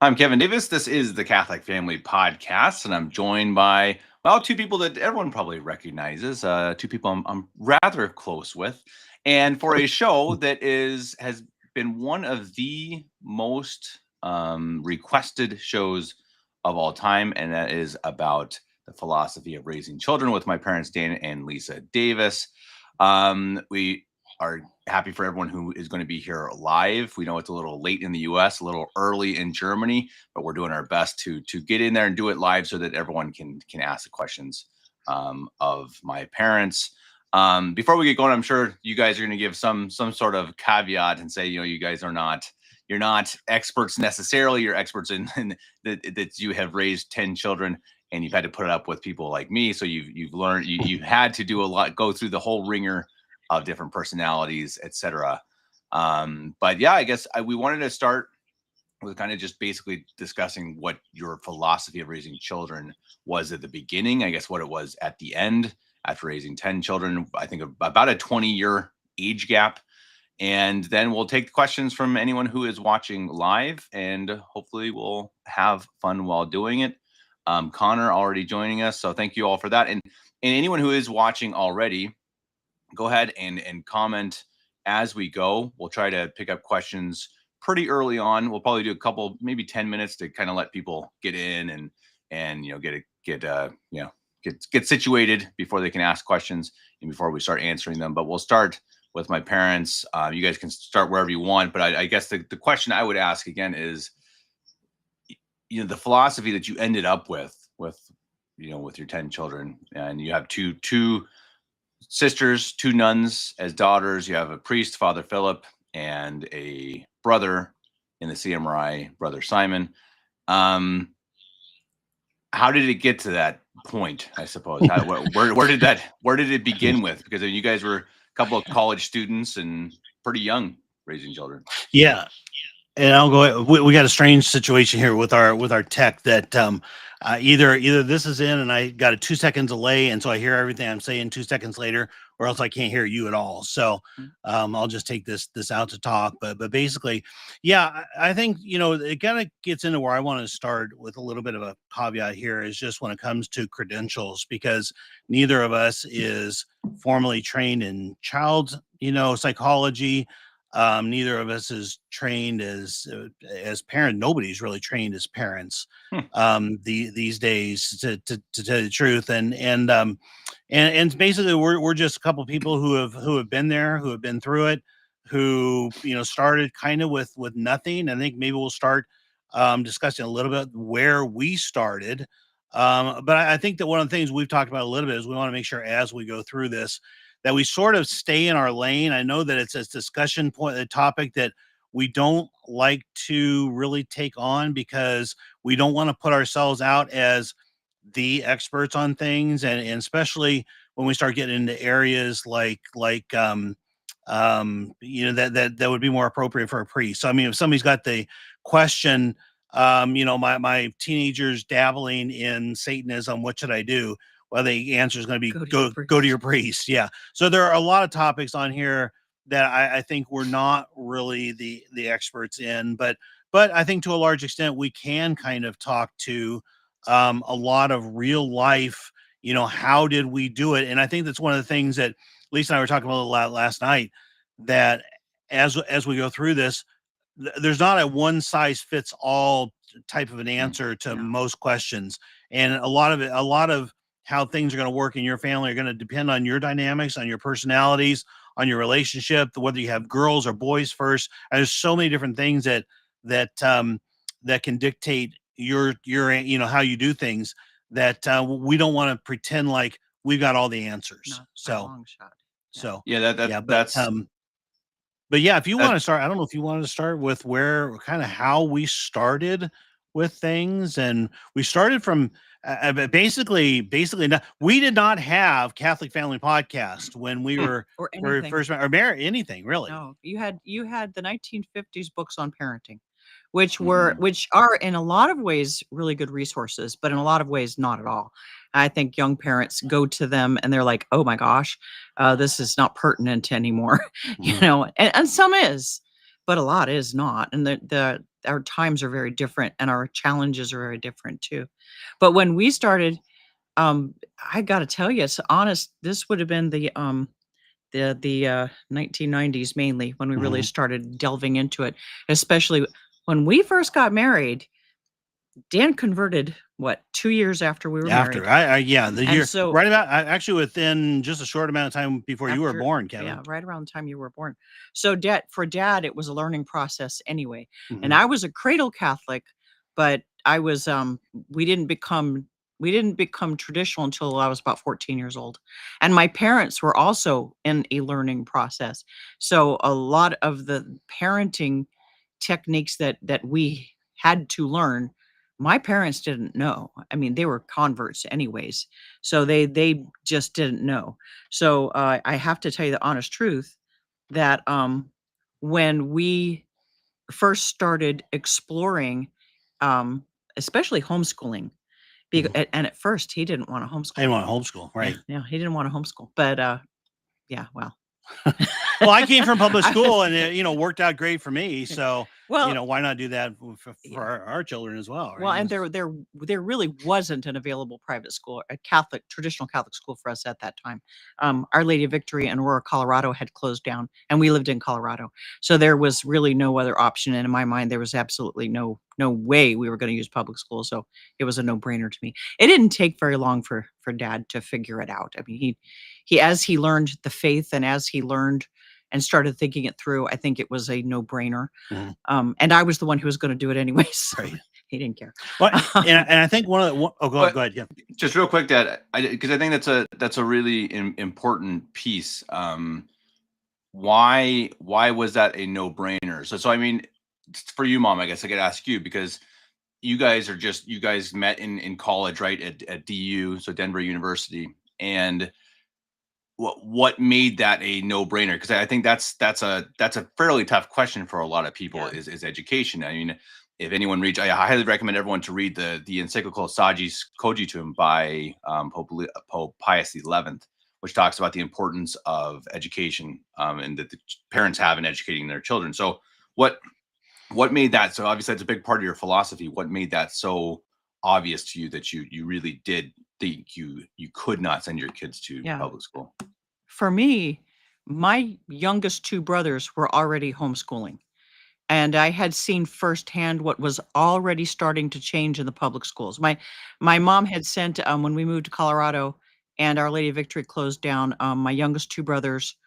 I'm Kevin Davis. This is the Catholic Family Podcast, and I'm joined by, well, two people that everyone probably recognizes, two people I'm rather close with. And for a show that has been one of the most requested shows of all time, and that is about the philosophy of raising children with my parents, Dan and Lisa Davis. We are happy for everyone who is going to be here live. We know it's a little late in the US, a little early in Germany, but we're doing our best to get in there and do it live so that everyone can ask the questions of my parents. Before we get going, I'm sure you guys are going to give some sort of caveat and say, you guys are not, you're not experts necessarily. You're experts in that you have raised 10 children and you've had to put it up with people like me. So you've learned, you've had to do a lot, go through the whole ringer of different personalities, etc. But yeah, I guess we wanted to start with kind of just basically discussing what your philosophy of raising children was at the beginning. I guess what it was at the end after raising 10 children. I think about a 20-year age gap. And then we'll take questions from anyone who is watching live, and hopefully we'll have fun while doing it. Connor already joining us, so thank you all for that. And anyone who is watching already, go ahead and comment as we go. We'll try to pick up questions pretty early on. We'll probably do a couple, maybe 10 minutes to kind of let people get in and get situated before they can ask questions and before we start answering them. But we'll start with my parents. You guys can start wherever you want, but I guess the question I would ask again is, the philosophy that you ended up with your 10 children, and you have two sisters, two nuns as daughters. You have a priest, Father Philip, and a brother in the CMRI, Brother Simon. How did it get to that point? I suppose. Where did it begin with? Because you guys were a couple of college students and pretty young raising children. Yeah, and I'll go. We got a strange situation here with our tech that either this is in and I got a 2 second delay, and so I hear everything I'm saying 2 seconds later, or else I can't hear you at all. So I'll just take this out to talk. But basically, yeah, I think it kind of gets into where I want to start with a little bit of a caveat here is just when it comes to credentials, because neither of us is formally trained in child psychology. Neither of us is trained as parent. Nobody's really trained as parents these days, to tell you the truth. And basically, we're just a couple of people who have been there, who have been through it, who started kind of with nothing. I think maybe we'll start discussing a little bit where we started. But I think that one of the things we've talked about a little bit is we want to make sure as we go through this that we sort of stay in our lane. I know that it's a discussion point, a topic that we don't like to really take on because we don't want to put ourselves out as the experts on things, and especially when we start getting into areas that would be more appropriate for a priest. So I mean, if somebody's got the question, my teenagers dabbling in Satanism, what should I do? Well, the answer is going to be go to your priest. Yeah. So there are a lot of topics on here that I think we're not really the experts in, but I think to a large extent we can kind of talk to a lot of real life. How did we do it? And I think that's one of the things that Lisa and I were talking about a lot last night. That as we go through this, there's not a one size fits all type of an answer to most questions, and a lot of how things are going to work in your family are going to depend on your dynamics, on your personalities, on your relationship, whether you have girls or boys first. And there's so many different things that can dictate your how you do things, that we don't want to pretend like we've got all the answers. But yeah, if you want to start, I don't know if you wanted to start with where kind of how we started with things. And we started from basically not, we did not have Catholic Family Podcast when we were or anything. first or married, anything really. No, you had the 1950s books on parenting, which are in a lot of ways really good resources, but in a lot of ways not at all. I think young parents go to them and they're like, oh my gosh, this is not pertinent anymore, and some is, but a lot is not. And our times are very different and our challenges are very different too. But when we started, I got to tell you, it's honest. This would have been the 1990s mainly when we really Mhm. started delving into it, especially when we first got married. Dan converted, what, 2 years after we were After married, yeah, the and year so right about actually within just a short amount of time before you were after born, Kevin. yeah, right around the time you were born. So dad, it was a learning process anyway, and Mhm. I was a cradle Catholic, but I was, we didn't become we didn't become traditional until I was about 14 years old, and my parents were also in a learning process. So a lot of the parenting techniques that we had to learn, my parents didn't know. I mean, they were converts anyways, so they just didn't know. So I have to tell you the honest truth that when we first started exploring, um, especially homeschooling, Mhm. and at first he didn't want to I homeschool. didn't want to homeschool, Yeah, right? yeah, he didn't want to homeschool, but yeah, well, Well, I came from public I was, school and it, worked out great for me. So, well, why not do that for yeah. our children as well, Well, right? and there really wasn't an available private school, a traditional Catholic school for us at that time. Our Lady of Victory in Aurora, Colorado had closed down, and we lived in Colorado. So there was really no other option. And in my mind, there was absolutely no way we were going to use public school. So it was a no-brainer to me. It didn't take very long for Dad to figure it out. I mean, he as he learned the faith and as he learned and started thinking it through, I think it was a no-brainer. Mhm. And I was the one who was going to do it anyway. So Right. he didn't care. Well, and I think But go ahead. Yeah. just real quick, Dad, because I think that's a really important piece. Why was that a no brainer? So I mean, for you, Mom, I guess I could ask you because you guys met in college, right? At DU, so Denver University, and what made that a no brainer? Because I think that's a fairly tough question for a lot of people Yeah. is education. I mean, if anyone reads, I highly recommend everyone to read the encyclical Sagis Cogitatum by Pope Pius XI, which talks about the importance of education and that the parents have in educating their children. So what made that so obviously that's a big part of your philosophy? What made that so obvious to you that you really did think you could not send your kids to Yeah. public school? For me, my youngest two brothers were already homeschooling. And I had seen firsthand what was already starting to change in the public schools. My mom had sent, when we moved to Colorado and Our Lady of Victory closed down, my youngest two brothers,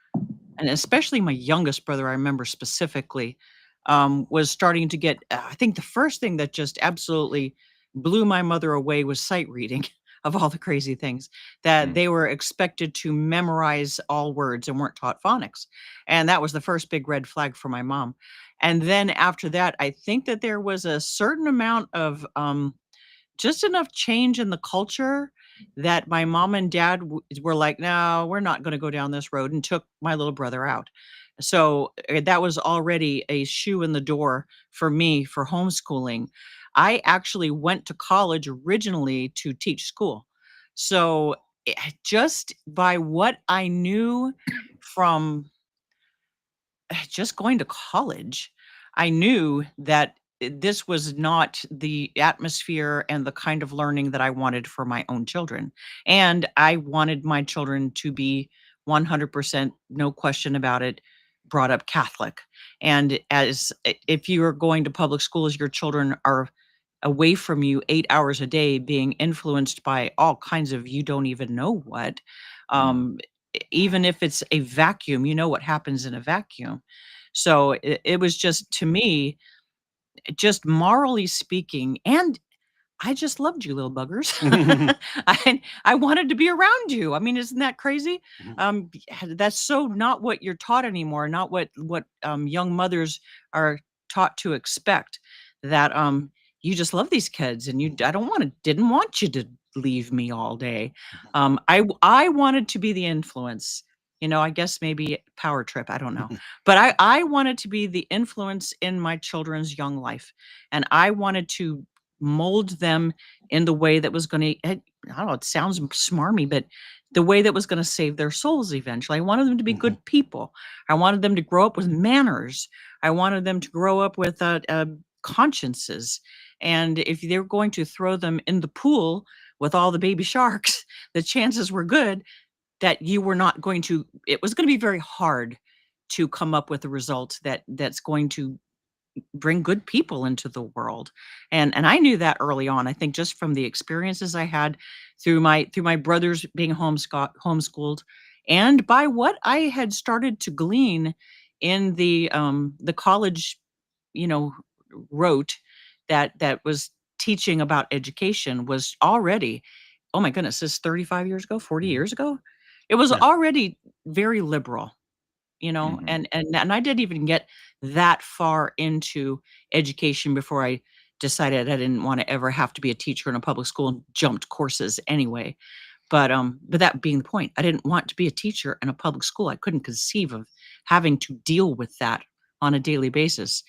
and especially my youngest brother, I remember specifically, was starting to get. I think the first thing that just absolutely blew my mother away was sight reading. Of all the crazy things that Mm, they were expected to memorize all words and weren't taught phonics, and that was the first big red flag for my mom. And then after that, I think that there was a certain amount of just enough change in the culture that my mom and dad were like, "No, we're not gonna go down this road," and took my little brother out. So, that was already a shoe in the door for me for homeschooling. I actually went to college originally to teach school. So, just by what I knew from just going to college, I knew that this was not the atmosphere and the kind of learning that I wanted for my own children. And I wanted my children to be 100%, no question about it, brought up Catholic. And if you are going to public schools, your children are away from you 8 hours a day, being influenced by all kinds of you don't even know what. mm, Um, Even if it's a vacuum, you know what happens in a vacuum. So it was just to me, just morally speaking, and I just loved you, little buggers. Mhm. I wanted to be around you. I mean, isn't that crazy? Mhm. That's so not what you're taught anymore. Not what young mothers are taught to expect. That you just love these kids, and I don't want to didn't want you to leave me all day. I wanted to be the influence. I guess maybe power trip. I don't know, but I wanted to be the influence in my children's young life, and I wanted to mold them in the way that was gonna I don't know, it sounds smarmy, but the way that was gonna save their souls eventually. I wanted them to be Mhm. good people. I wanted them to grow up with manners. I wanted them to grow up with, consciences. And if they're going to throw them in the pool with all the baby sharks, the chances were good that you were not going to, it was going to be very hard to come up with a result that's going to bring good people into the world. And I knew that early on. I think just from the experiences I had through my brothers being homeschooled, and by what I had started to glean in the college, you know, wrote that was teaching about education was already, oh my goodness, this is 35 years ago, 40 years ago. It was Yeah. already very liberal, Mhm. and I didn't even get that far into education before I decided I didn't want to ever have to be a teacher in a public school and jumped courses anyway. But that being the point, I didn't want to be a teacher in a public school. I couldn't conceive of having to deal with that on a daily basis.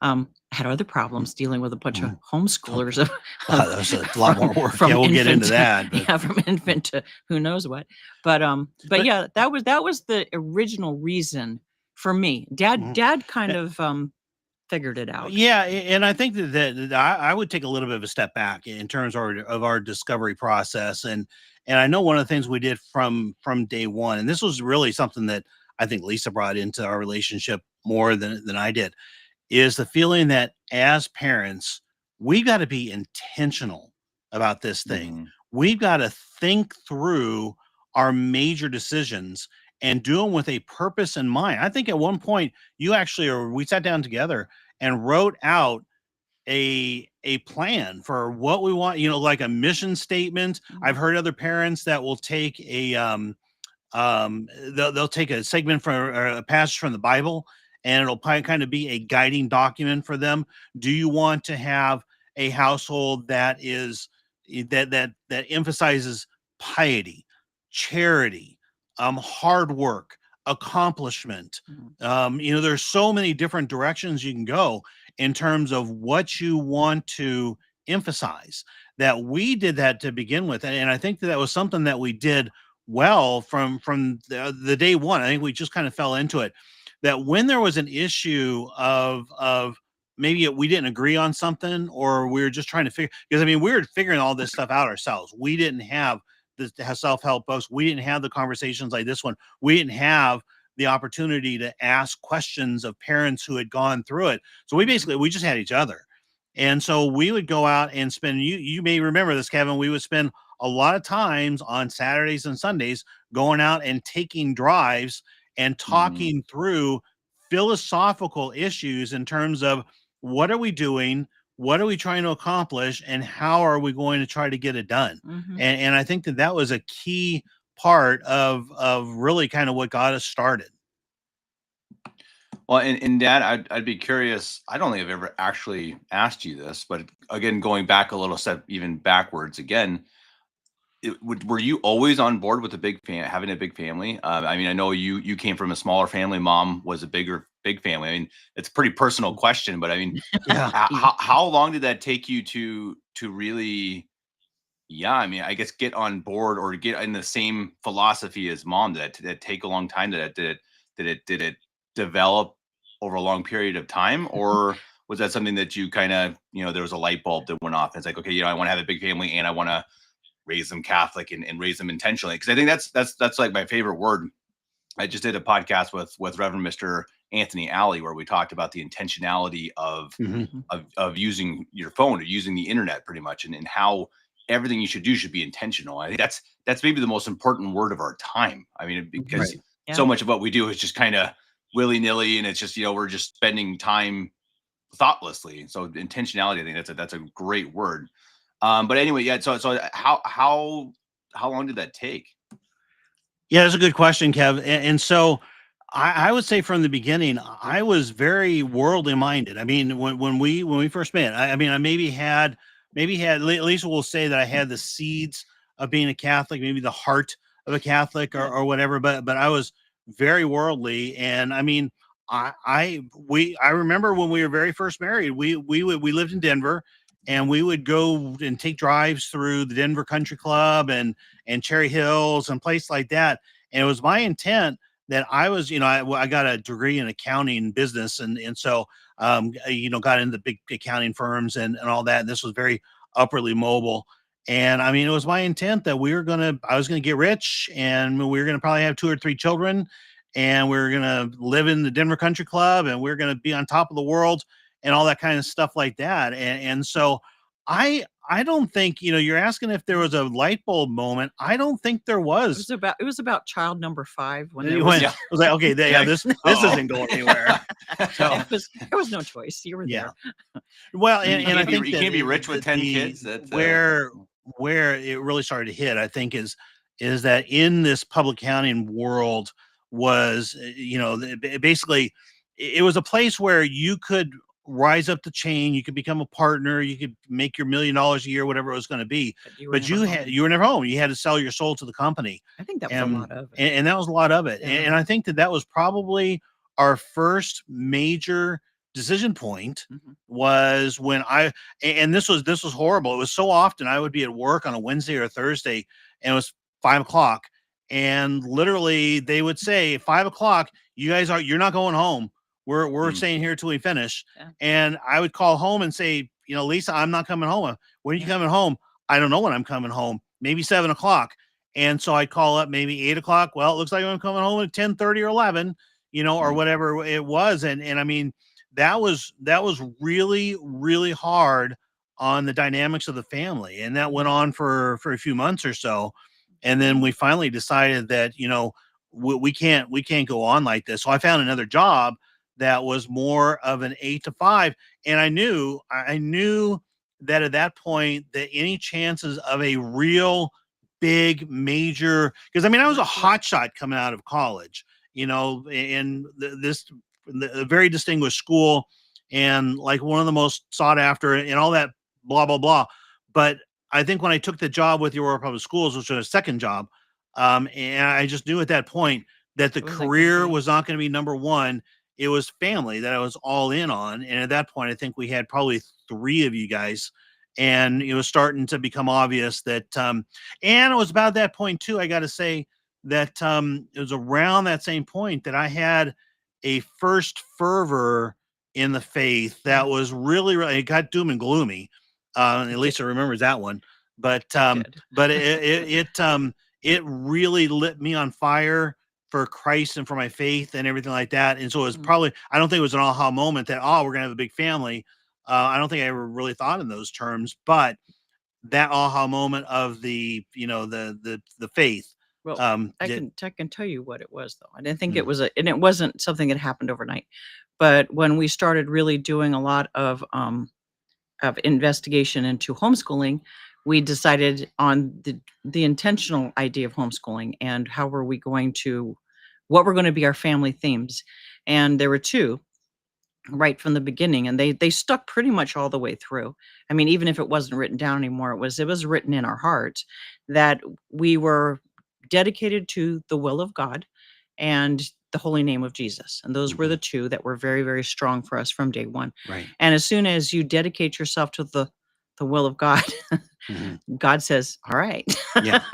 I had other problems dealing with a bunch of Mhm. homeschoolers Okay. of That was a lot more work. from Yeah, we'll get infant into to, that. But yeah, from infant to who knows what. But but yeah, that was the original reason for me. Dad mhm. dad kind of figured it out. Yeah, and I think that I would take a little bit of a step back in terms of our discovery process, and I know one of the things we did from day one, and this was really something that I think Lisa brought into our relationship more than I did, is the feeling that as parents, we got to be intentional about this thing. Mhm. We've got to think through our major decisions and do them with a purpose in mind. I think at one point you actually, or we sat down together and wrote out a plan for what we want, like a mission statement. I've Mhm. heard other parents that will take they'll take a segment from or a passage from the Bible, and it'll kind of be a guiding document for them. Do you want to have a household that is that emphasizes piety, charity, hard work, accomplishment? Mhm. There's so many different directions you can go in terms of what you want to emphasize. That we did that to begin with, and I think that was something that we did well from the day one. I think we just kind of fell into it. That when there was an issue of maybe we didn't agree on something, or we were just trying to figure, because I mean we were figuring all this stuff out ourselves. We didn't have the self-help books. We didn't have the conversations like this one. We didn't have the opportunity to ask questions of parents who had gone through it. So we just had each other. And so we would go out and spend, you may remember this, Kevin, we would spend a lot of times on Saturdays and Sundays going out and taking drives and Mhm. talking through philosophical issues in terms of what are we doing, what are we trying to accomplish, and how are we going to try to get it done. Mhm. And I think that was a key part of really kind of what got us started. Well, and Dad, I'd be curious. I don't think I've ever actually asked you this, but again, going back a little step, even backwards again, were you always on board with having a big family? I mean, I know you came from a smaller family. Mom was a big family. I mean, it's a pretty personal question, but I mean, Yeah. Yeah. how long did that take you to really? Yeah, I mean, I guess get on board or get in the same philosophy as mom. Did it take a long time? Did it develop over a long period of time, or was that something that you kind of, there was a light bulb that went off? And it's like, okay, I want to have a big family and I want to raise them Catholic and raise them intentionally. Because I think that's like my favorite word. I just did a podcast with Reverend Mr. Anthony Alley where we talked about the intentionality of Mhm. Mhm. of using your phone or using the internet pretty much, and how everything you should do should be intentional. I think that's maybe the most important word of our time. I mean, Mhm. because Right. Yeah. so much of what we do is just kind of willy-nilly, and it's just, we're just spending time thoughtlessly. So intentionality, I think that's a great word. But anyway, yeah. So how long did that take? Yeah, that's a good question, Kev. And so I would say from the beginning, I was very worldly minded. I mean, when we first met, I mean, I maybe had at least we'll say that I had the seeds of being a Catholic, maybe the heart of a Catholic, Yeah. or whatever. But I was very worldly, and I mean, I remember when we were very first married, we lived in Denver, and we would go and take drives through the Denver Country Club and Cherry Hills and places like that. And it was my intent that I was, I got a degree in accounting business, and so got into big accounting firms and all that. And this was very upwardly mobile. And I mean, it was my intent that I was gonna get rich, and we were gonna probably have 2 or 3 children, and we were gonna live in the Denver Country Club, and we are gonna be on top of the world, and all that kind of stuff like that. And so I don't think, you're asking if there was a light bulb moment. I don't think there was. It was about child number 5 when there You was went, I was like, okay, this isn't going anywhere. So there was no choice. You were yeah. there. Well, You and I can't be, think you that can't be rich with 10 kids. That's where it really started to hit, I think, is that in this public accounting world was, basically it was a place where you could rise up the chain, you could become a partner, you could make your $1 million a year, whatever it was going to be. But You were never home. You had to sell your soul to the company. I think that was a lot of it. And that was a lot of it. Yeah. And I think that was probably our first major decision point. Was when and this was horrible. It was so often I would be at work on a Wednesday or a Thursday, and it was 5 o'clock, and literally they would say, 5 o'clock, you're not going home. We're staying here till we finish. Yeah. And I would call home and say, Lisa, I'm not coming home. When are you coming home? I don't know when I'm coming home. Maybe 7 o'clock. And so I'd call up maybe 8 o'clock. Well, it looks like I'm coming home at 10:30 or 11, or whatever it was. And I mean, that was really, really hard on the dynamics of the family. And that went on for a few months or so. And then we finally decided that, we can't go on like this. So I found another job that was more of an 8 to 5. And I knew that at that point, that any chances of a real big major, because I mean, I was a hotshot coming out of college, in the very distinguished school, and like one of the most sought after, and all that blah blah blah. But I think when I took the job with Aurora Public Schools, which was a second job, and I just knew at that point that the career was not going to be number one. It was family that I was all in on. And at that point, I think we had probably 3 of you guys, and it was starting to become obvious that, and it was about that point too, I got to say that, it was around that same point that I had a first fervor in the faith that was really, really, it got doom and gloomy. At least I remembers that one, but it really lit me on fire for Christ and for my faith and everything like that. And so it was probably, I don't think it was an aha moment that, we're going to have a big family. I don't think I ever really thought in those terms, but that aha moment of the faith. Well, I can tell you what it was, though. I didn't think it was and it wasn't something that happened overnight. But when we started really doing a lot of investigation into homeschooling, we decided on the intentional idea of homeschooling and what were going to be our family themes. And there were 2 right from the beginning, and they stuck pretty much all the way through. I mean, even if it wasn't written down anymore, it was written in our hearts that we were dedicated to the will of God and the holy name of Jesus. And those were the 2 that were very, very strong for us from day one. Right. And as soon as you dedicate yourself to the will of God, God says, all right, Yeah.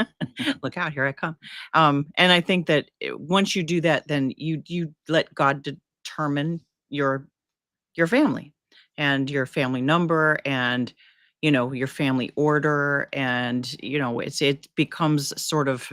look out, here I come. And I think that once you do that, then you let God determine your family and your family number and, your family order. And, it becomes sort of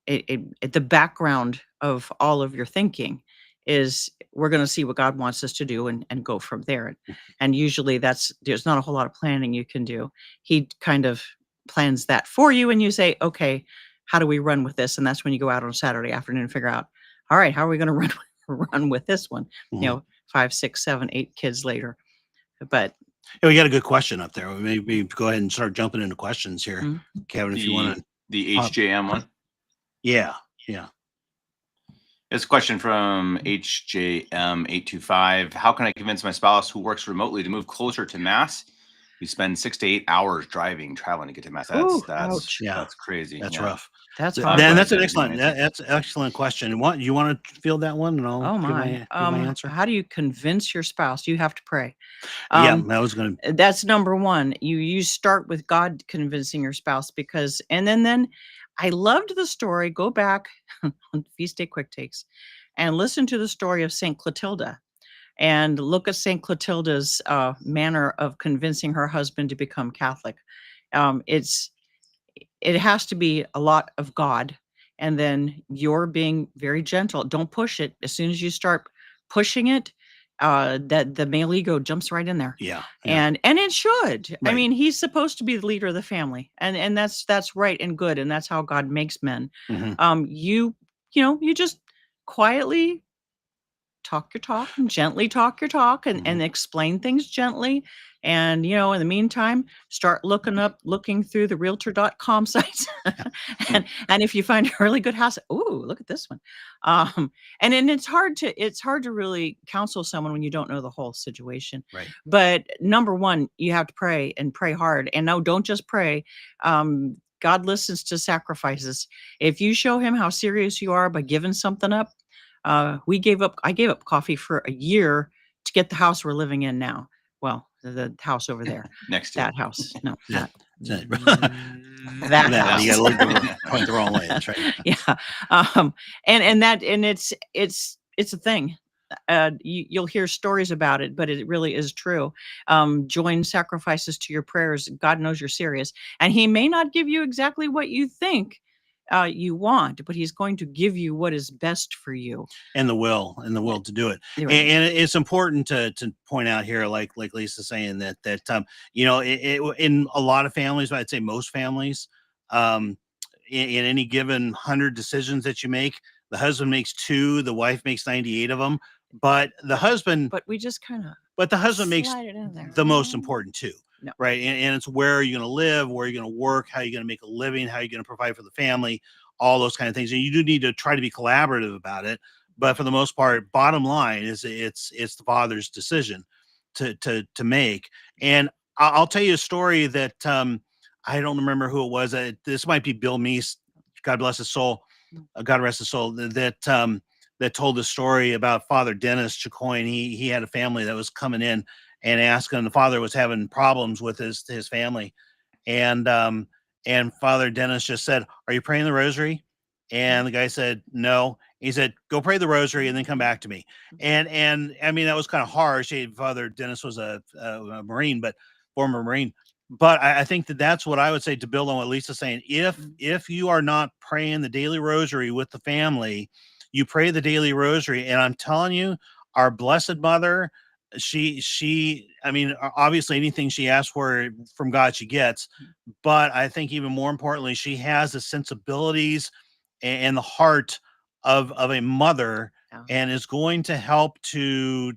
the background of all of your thinking is we're going to see what God wants us to do and go from there. And usually there's not a whole lot of planning you can do. He kind of plans that for you, and you say, okay, how do we run with this? And that's when you go out on Saturday afternoon and figure out, all right, how are we going to run with this one? 5, 6, 7, 8 kids later. But we got a good question up there. Maybe go ahead and start jumping into questions here, Kevin, if you want to. The HJM one. Yeah. It's a question from HJM825. How can I convince my spouse who works remotely to move closer to Mass? We spend 6 to 8 hours traveling to get to Mass. That's crazy. That's rough. That's hard. That's an excellent question. You want to field that one? And I'll give my answer. How do you convince your spouse? You have to pray. That's number one. You start with God convincing your spouse, because, and then I loved the story. Go back on Feast Day Quick Takes and listen to the story of St. Clotilda and look at St. Clotilda's manner of convincing her husband to become Catholic. It's it has to be a lot of God, and then you're being very gentle. Don't push it. As soon as you start pushing it, that the male ego jumps right in there. Yeah. And it should. I Right. mean, he's supposed to be the leader of the family, and that's right and good, and that's how God makes men. Mhm. You just quietly talk your talk and gently talk your talk and explain things gently. And, in the meantime, start looking through the realtor.com sites. and if you find a really good house, ooh, look at this one. And it's hard to really counsel someone when you don't know the whole situation. Right. But number one, you have to pray and pray hard. And no, don't just pray. God listens to sacrifices. If you show him how serious you are by giving something up, I gave up coffee for a year to get the house we're living in now. Well, the house over there. Next to That house. No, Yeah. that That house. you got to look point the wrong way. That's right. Yeah. And it's a thing. You'll hear stories about it, but it really is true. Join sacrifices to your prayers. God knows you're serious, and he may not give you exactly what you think you want, but he's going to give you what is best for you. And the will to do it. You're And right. it's important to point out here, like Lisa's saying, that in a lot of families, but I'd say most families, in any given 100 decisions that you make, the husband makes 2, the wife makes 98 of them, but the husband But we just kind of makes slide it in there. the most important too. No. Right. And it's where are you going to live, where are you going to work, how are you going to make a living, how are you going to provide for the family, all those kind of things. And you do need to try to be collaborative about it. But for the most part, bottom line is it's the father's decision to make. And I'll tell you a story that I don't remember who it was. This might be Bill Meese, God bless his soul, God rest his soul, that told the story about Father Dennis Chicoine. He had a family that was coming in and asking. The father was having problems with his family, and Father Dennis just said, "Are you praying the rosary?" And the guy said, "No." He said, "Go pray the rosary and then come back to me." And I mean, that was kind of harsh. Father Dennis was a Marine, but former Marine. But I think that's what I would say, to build on what Lisa's saying. If you are not praying the daily rosary with the family, you pray the daily rosary, and I'm telling you, our Blessed Mother, I mean, obviously anything she asks for from God, she gets. But I think even more importantly, she has the sensibilities and the heart of a mother, and is going to help to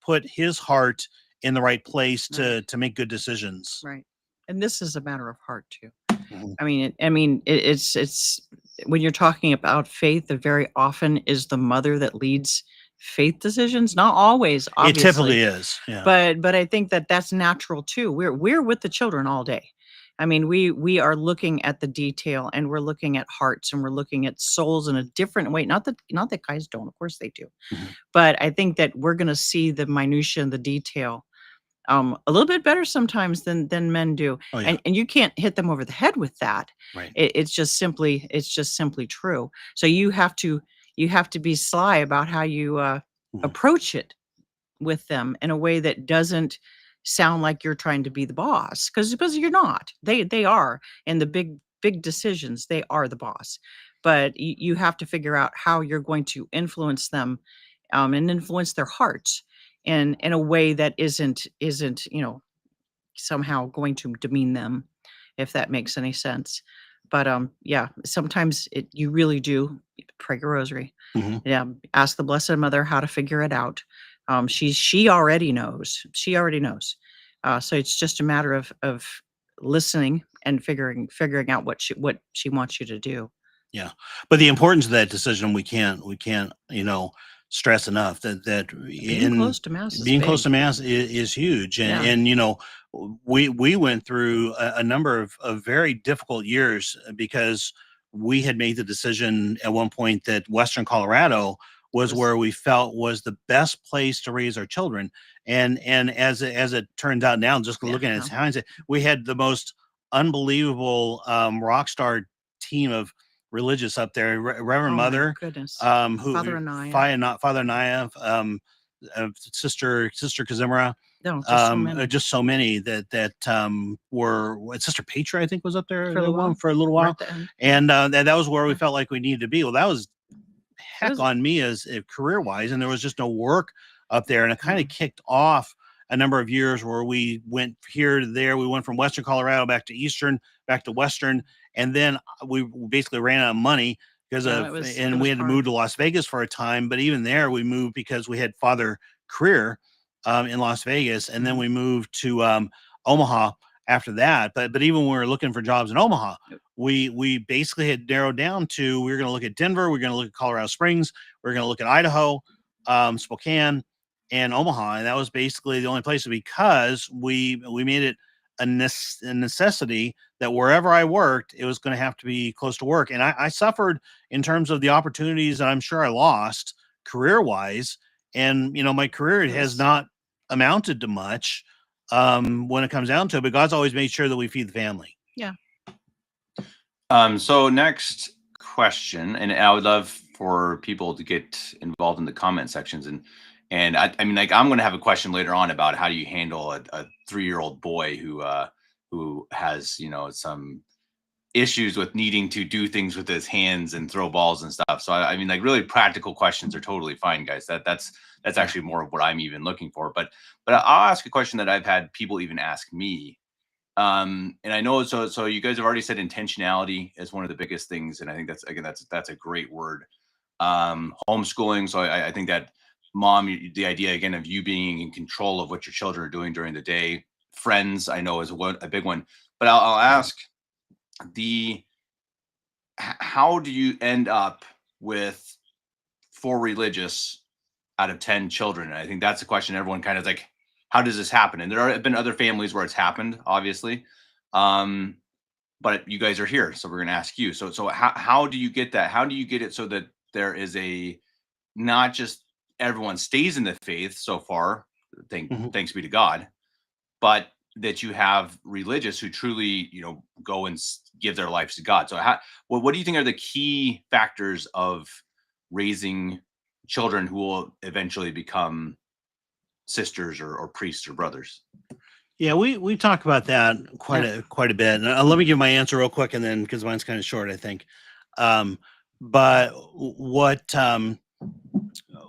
put his heart in the right place to make good decisions. Right. And this is a matter of heart too. Mhm. It's when you're talking about faith, it very often is the mother that leads faith decisions. Not always, It obviously. typically is. Yeah. But I think that that's natural too. We're with the children all day. I mean, we are looking at the detail, and we're looking at hearts, and we're looking at souls in a different way. Not that guys don't, of course they do. Mhm. But I think that we're going to see the minutia and the detail a little bit better sometimes than men do. Oh, yeah. And you can't hit them over the head with that. Right. It's just simply true. So you have to be sly about how you approach it with them in a way that doesn't sound like you're trying to be the boss, because you're not. They are, in the big decisions, they are the boss. But you have to figure out how you're going to influence them, and influence their hearts in a way that isn't somehow going to demean them, if that makes any sense. But yeah, sometimes you really do pray your rosary. Mhm. Yeah, ask the Blessed Mother how to figure it out. She already knows. She already knows. So it's just a matter of listening and figuring out what she wants you to do. Yeah. But the importance of that decision, we can't, stress enough that Being close to Mass is being close big. to Mass is huge. Yeah. And we went through a number of very difficult years, because we had made the decision at one point that Western Colorado was where we felt was the best place to raise our children. And as it turns out now, just looking at its hindsight, we had the most unbelievable rock star team of religious up there. Reverend Oh my Mother, goodness. who Father Anaya. Father Anaya, Sister Kazimira, No, just so many. just so many that were Sister Petra, I think, was up there For a little while. for a little Right while, at the end. and that was where we Yeah. felt like we needed to be. Well, that was heck was- on me as career wise, and there was just no work up there, and it kind of kicked off a number of years where we went here to there. We went from Western Colorado back to Eastern, back to Western, and then we basically ran out of money because Yeah, of, it and was we had to hard. move to Las Vegas for a time. But even there, we moved because we had Father Career in Las Vegas, and then Mhm. we moved to Omaha after that. But even when we were looking for jobs in Omaha, Yep. we basically had narrowed down to we were going to look at Denver, we're going to look at Colorado Springs, we're going to look at Idaho, Spokane, and Omaha, and that was basically the only place because we made it a necessity that wherever I worked, it was going to have to be close to work. And I suffered in terms of the opportunities that I'm sure I lost career wise. And, my career It has was- not amounted to much when it comes down to it, but God's always made sure that we feed the family. Yeah. So next question, and I would love for people to get involved in the comment sections, and I mean, like, I'm going to have a question later on about how do you handle a 3-year-old boy who has some issues with needing to do things with his hands and throw balls and stuff. So I mean, like, really practical questions are totally fine, guys. That's actually more of what I'm even looking for. But I'll ask a question that I've had people even ask me. And I know, so you guys have already said intentionality is one of the biggest things, and I think that's a great word. Homeschooling. So I think that the idea again of you being in control of what your children are doing during the day. Friends, I know, is a big one. But I'll ask how do you end up with 4 religious out of 10 children? And I think that's a question everyone kind of like, how does this happen? And there have been other families where it's happened, obviously. But you guys are here, so we're going to ask you. So how do you get that? How do you get it so that there is not just everyone stays in the faith so far, thanks be to God, but that you have religious who truly, go and give their lives to God. So what do you think are the key factors of raising children who will eventually become sisters or priests or brothers? Yeah, we talk about that quite a bit. And let me give my answer real quick, and then because mine's kind of short, I think. But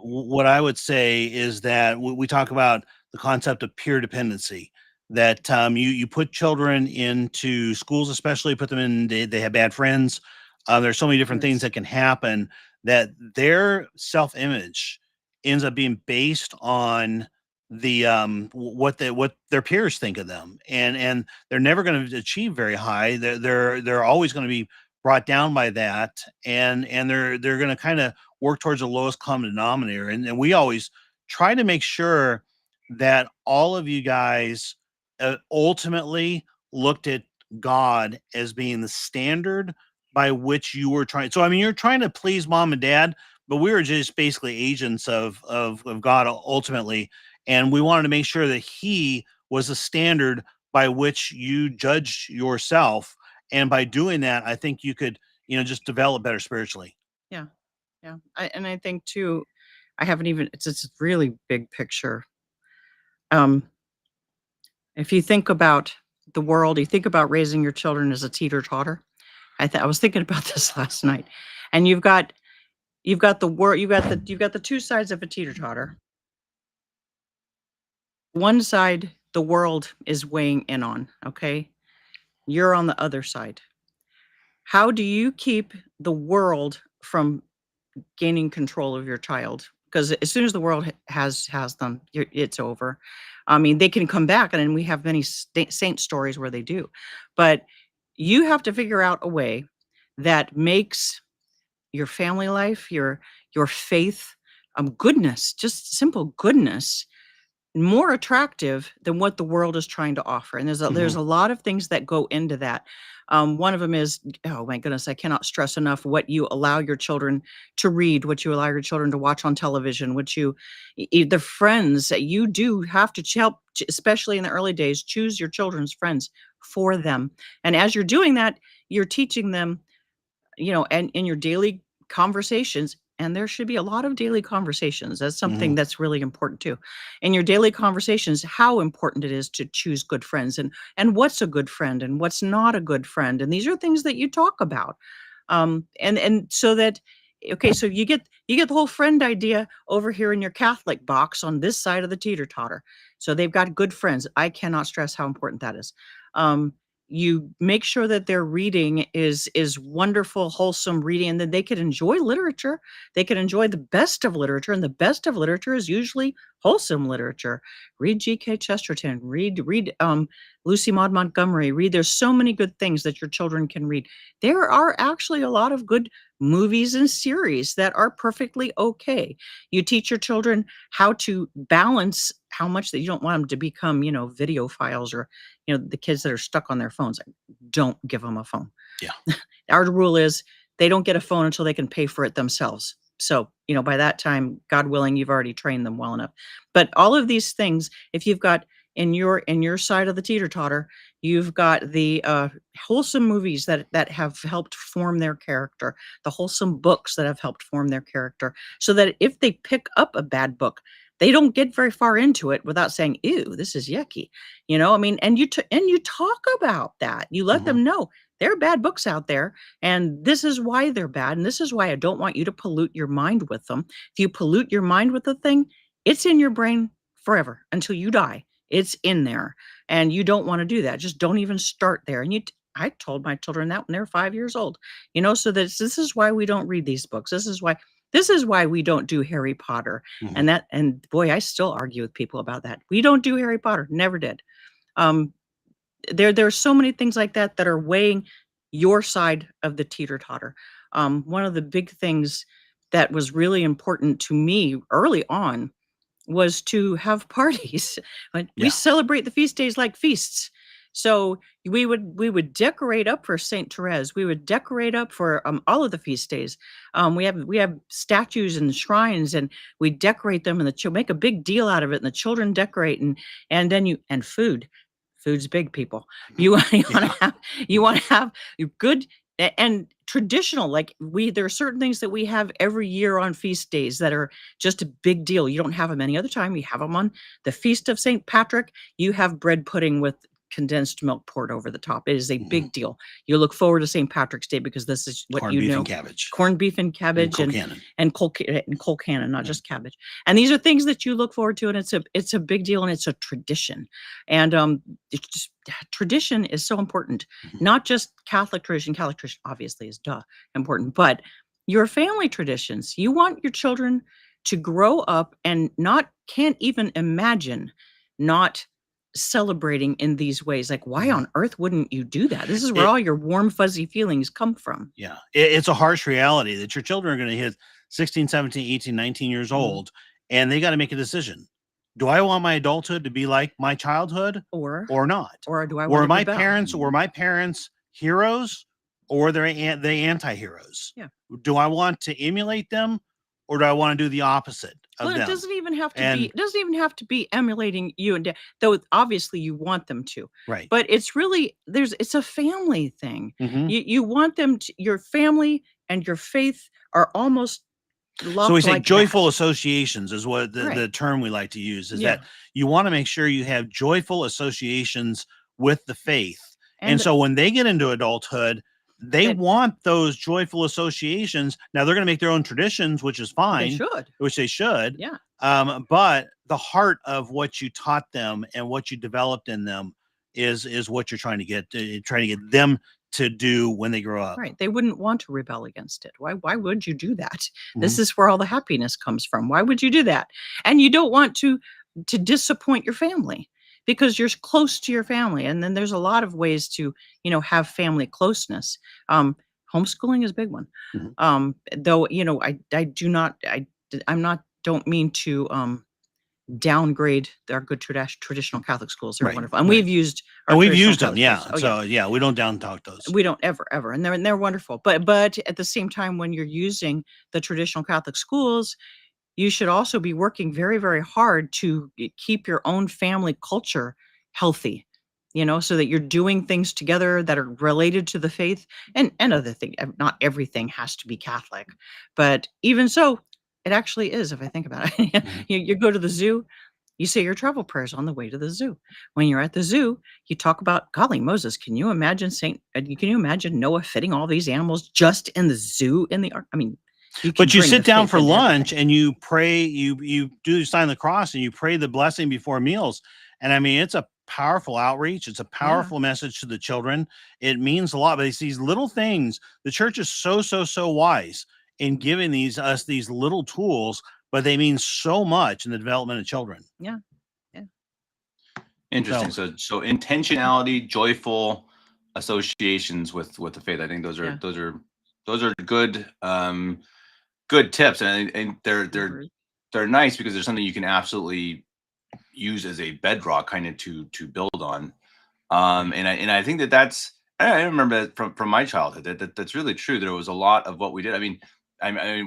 what I would say is that we talk about the concept of peer dependency. That you put children into schools, especially put them in. They have bad friends. There's so many different things that can happen that their self-image ends up being based on the what their peers think of them, and they're never going to achieve very high. They're always going to be brought down by that, and they're going to kind of work towards the lowest common denominator. And we always try to make sure that all of you guys ultimately looked at God as being the standard by which you were trying. So I mean, you're trying to please mom and dad, but we were just basically agents of God ultimately. And we wanted to make sure that he was the standard by which you judge yourself. And by doing that, I think you could, just develop better spiritually. Yeah. Yeah. I think too, it's a really big picture. If you think about the world, you think about raising your children as a teeter-totter. I was thinking about this last night. And you've got the world, you've got the 2 sides of a teeter-totter. One side, the world is weighing in on, okay? You're on the other side. How do you keep the world from gaining control of your child? Because as soon as the world has them, it's over. I mean, they can come back, and then we have many saint stories where they do. But you have to figure out a way that makes your family life, your faith, goodness, just simple goodness, more attractive than what the world is trying to offer. And there's a lot of things that go into that. One of them is, oh my goodness, I cannot stress enough what you allow your children to read, what you allow your children to watch on television, the friends that you do have to help, especially in the early days, choose your children's friends for them. And as you're doing that, you're teaching them and in your daily conversations, and there should be a lot of daily conversations. That's something that's really important too. In your daily conversations, how important it is to choose good friends, and what's a good friend and what's not a good friend. And these are things that you talk about. And so that, okay, so you get the whole friend idea over here in your Catholic box on this side of the teeter-totter. So they've got good friends. I cannot stress how important that is. You make sure that their reading is wonderful, wholesome reading, and that they can enjoy literature. They can enjoy the best of literature, and the best of literature is usually wholesome literature. Read G.K. Chesterton. Read Lucy Maud Montgomery. Read. There's so many good things that your children can read. There are actually a lot of good movies and series that are perfectly okay. You teach your children how to balance how much that you don't want them to become, video files, or, the kids that are stuck on their phones. Don't give them a phone. Yeah. Our rule is they don't get a phone until they can pay for it themselves. So, by that time, God willing, you've already trained them well enough. But all of these things, if you've got in your side of the teeter-totter, you've got the wholesome movies that have helped form their character, the wholesome books that have helped form their character, so that if they pick up a bad book, they don't get very far into it without saying, "Ew, this is yucky." And you talk about that. You let them know there are bad books out there, and this is why they're bad, and this is why I don't want you to pollute your mind with them. If you pollute your mind with the thing, it's in your brain forever until you die. It's in there, and you don't want to do that. Just don't even start there. And I told my children that when they were 5 years old, so that this is why we don't read these books. This is why we don't do Harry Potter. And boy, I still argue with people about that. We don't do Harry Potter. Never did. There are so many things like that are weighing your side of the teeter-totter. One of the big things that was really important to me early on was to have parties. Like, we celebrate the feast days like feasts. So we would decorate up for Saint Therese. We would decorate up for all of the feast days. We have statues and shrines, and we decorate them, and make a big deal out of it. And the children decorate, and then food. Food's big, people. You want to have good and traditional. Like, there are certain things that we have every year on feast days that are just a big deal. You don't have them any other time. You have them on the Feast of St. Patrick. You have bread pudding with condensed milk poured over the top. It is a big deal. You look forward to St. Patrick's Day because this is what corned beef and cabbage. Corned beef and cabbage and cold cannon, not just cabbage. And these are things that you look forward to, and it's a big deal, and it's a tradition. And tradition is so important. Not just Catholic tradition. Catholic tradition obviously is important, but your family traditions. You want your children to grow up and can't even imagine not celebrating in these ways. Like, why on earth wouldn't you do that? This is where all your warm, fuzzy feelings come from. Yeah. It's a harsh reality that your children are going to hit 16, 17, 18, 19 years old, and they got to make a decision. Do I want my adulthood to be like my childhood or not? Or do I want were my parents heroes, or they anti-heroes? Yeah. Do I want to emulate them, or do I want to do the opposite of them? It doesn't even have to be. It doesn't even have to be emulating you and Dad, though obviously you want them to. Right. But it's really it's a family thing. You want them to, your family and your faith are almost. So we say joyful associations is what the term we like to use, is that you want to make sure you have joyful associations with the faith. And so when they get into adulthood, they want those joyful associations. Now they're going to make their own traditions, which is fine. Which they should. Yeah. But the heart of what you taught them and what you developed in them is what you're trying to get them to do when they grow up. Right. They wouldn't want to rebel against it. Why would you do that? This is where all the happiness comes from. Why would you do that? And you don't want to disappoint your family, because you're close to your family. And then there's a lot of ways to, have family closeness. Homeschooling is a big one. Though, don't mean to downgrade our good traditional Catholic schools. They're wonderful. And we've used them. Yeah. So we don't down talk those. We don't ever. And they're wonderful. But at the same time, when you're using the traditional Catholic schools, you should also be working very, very hard to keep your own family culture healthy. so that you're doing things together that are related to the faith and other things. Not everything has to be Catholic, but even so, it actually is, if I think about it. Mhm. You go to the zoo, you say your travel prayers on the way to the zoo. When you're at the zoo, you talk about, golly Moses, can you imagine Noah fitting all these animals just in the zoo in the ark? I mean, you can But you bring the sit down faith for into lunch everything. and you pray, you do sign the cross and you pray the blessing before meals. And I mean, it's a powerful outreach. It's a Yeah. powerful message to the children. It means a lot, but it's these little things. The church is so wise in giving these little tools, but they mean so much in the development of children. Yeah. Yeah. Interesting. So So intentionality, joyful associations with the faith. I think Yeah. those are good good tips, and they're nice because there's something you can absolutely use as a bedrock kind of to build on. And I think I remember that from my childhood that's really true. There was a lot of what we did. I mean,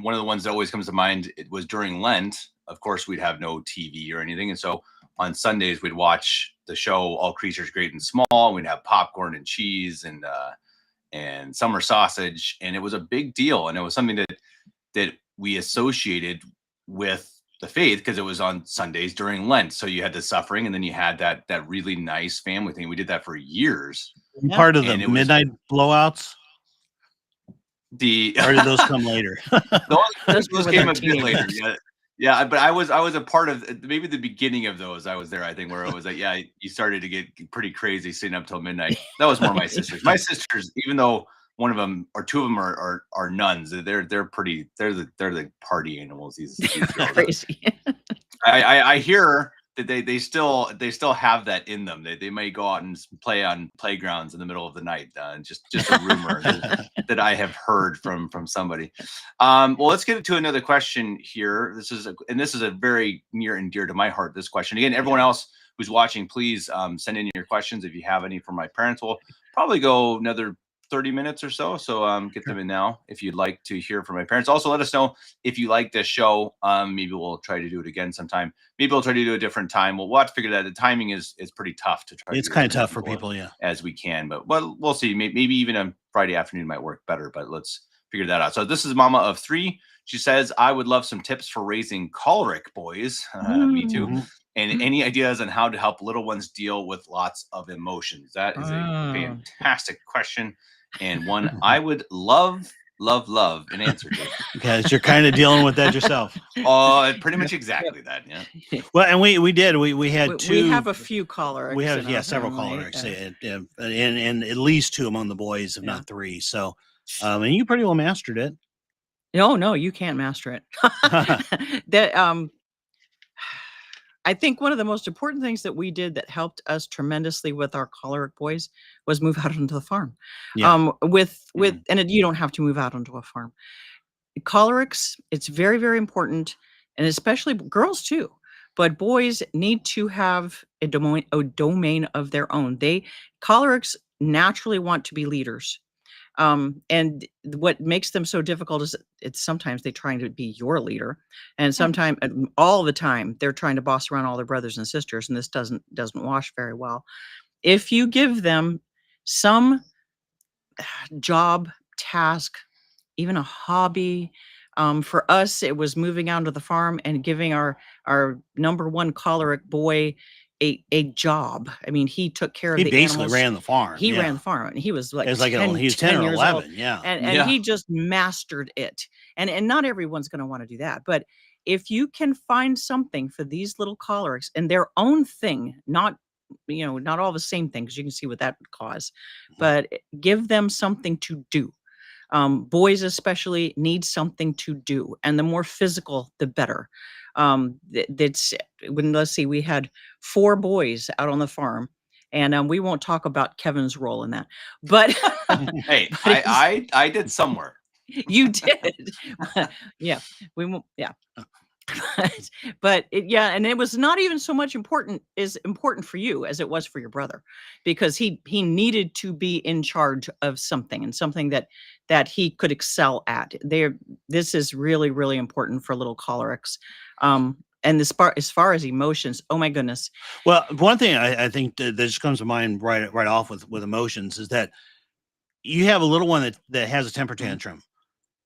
one of the ones that always comes to mind, it was during Lent. Of course, we'd have no TV or anything, and so on Sundays we'd watch the show All Creatures Great and Small. We'd have popcorn and cheese and summer sausage, and it was a big deal, and it was something that we associated with the faith because it was on Sundays during Lent. So you had the suffering, and then you had that really nice family thing. We did that for years, Yeah. part of the and it was midnight blowouts, the or did those come later? Those were those with came our a bit later. teenagers. Yeah. Yeah, but I was a part of maybe the beginning of those. I was there, I think, where it was like, yeah, you started to get pretty crazy sitting up till midnight. That was more my sisters. My sisters, even though one of them or two of them are nuns, they're pretty they're the party animals. These girls. Crazy. I hear that they still have that in them. They may go out and play on playgrounds in the middle of the night. Just a rumor that I have heard from somebody. Well, let's get into another question here. This is a very near and dear to my heart. This question again. Everyone else who's watching, please send in your questions if you have any for my parents. We'll probably go another 30 minutes or so. So get them in now if you'd like to hear from my parents. Also, let us know if you like this show. Maybe we'll try to do it again sometime. Maybe we'll try to do a different time. We'll have to figure that. The timing is pretty tough to try. It's to kind of tough for people, yeah. As we can, but we'll see. Maybe even a Friday afternoon might work better. But let's figure that out. So this is Mama of 3. She says, "I would love some tips for raising choleric boys." Me too. Mhm. And any ideas on how to help little ones deal with lots of emotions? That is a fantastic question, and one I would love an answer to. Because you're kind of dealing with that yourself. Oh, pretty much exactly that. Yeah. Well, and we had two. We have a few cholerics. We have in our several family. cholerics, and at least 2 among the boys, if Yeah. not 3. So, and you pretty well mastered it. No, you can't master it. That I think one of the most important things that we did that helped us tremendously with our choleric boys was move out onto the farm. Yeah. You don't have to move out onto a farm. Cholerics, it's very, very important, and especially girls too. But boys need to have a domain of their own. Cholerics naturally want to be leaders. And what makes them so difficult is it's sometimes they're trying to be your leader, and sometimes all the time they're trying to boss around all their brothers and sisters, and this doesn't wash very well. If you give them some job, task, even a hobby. For us, it was moving out to the farm and giving our number 1 choleric boy a job. I mean, he took care of He the basically animals. ran the farm. He yeah. ran the farm, and he was like It was like 10, he was 10 or years 11. old, Yeah. and Yeah. he just mastered it. And not everyone's going to want to do that, but if you can find something for these little cholerics and their own thing, not all the same thing, because you can see what that would cause, but give them something to do. Boys especially need something to do, and the more physical, the better. Let's see, we had 4 boys out on the farm, and we won't talk about Kevin's role in that. But Hey, but I did some work. you did, yeah, we won't, yeah. And it was not even so much important for you as it was for your brother, because he needed to be in charge of something, and something that he could excel at. This is really, really important for little cholerics. as far as emotions, oh my goodness. Well, one thing I think that just comes to mind right off with emotions is that you have a little one that has a temper Mhm. tantrum,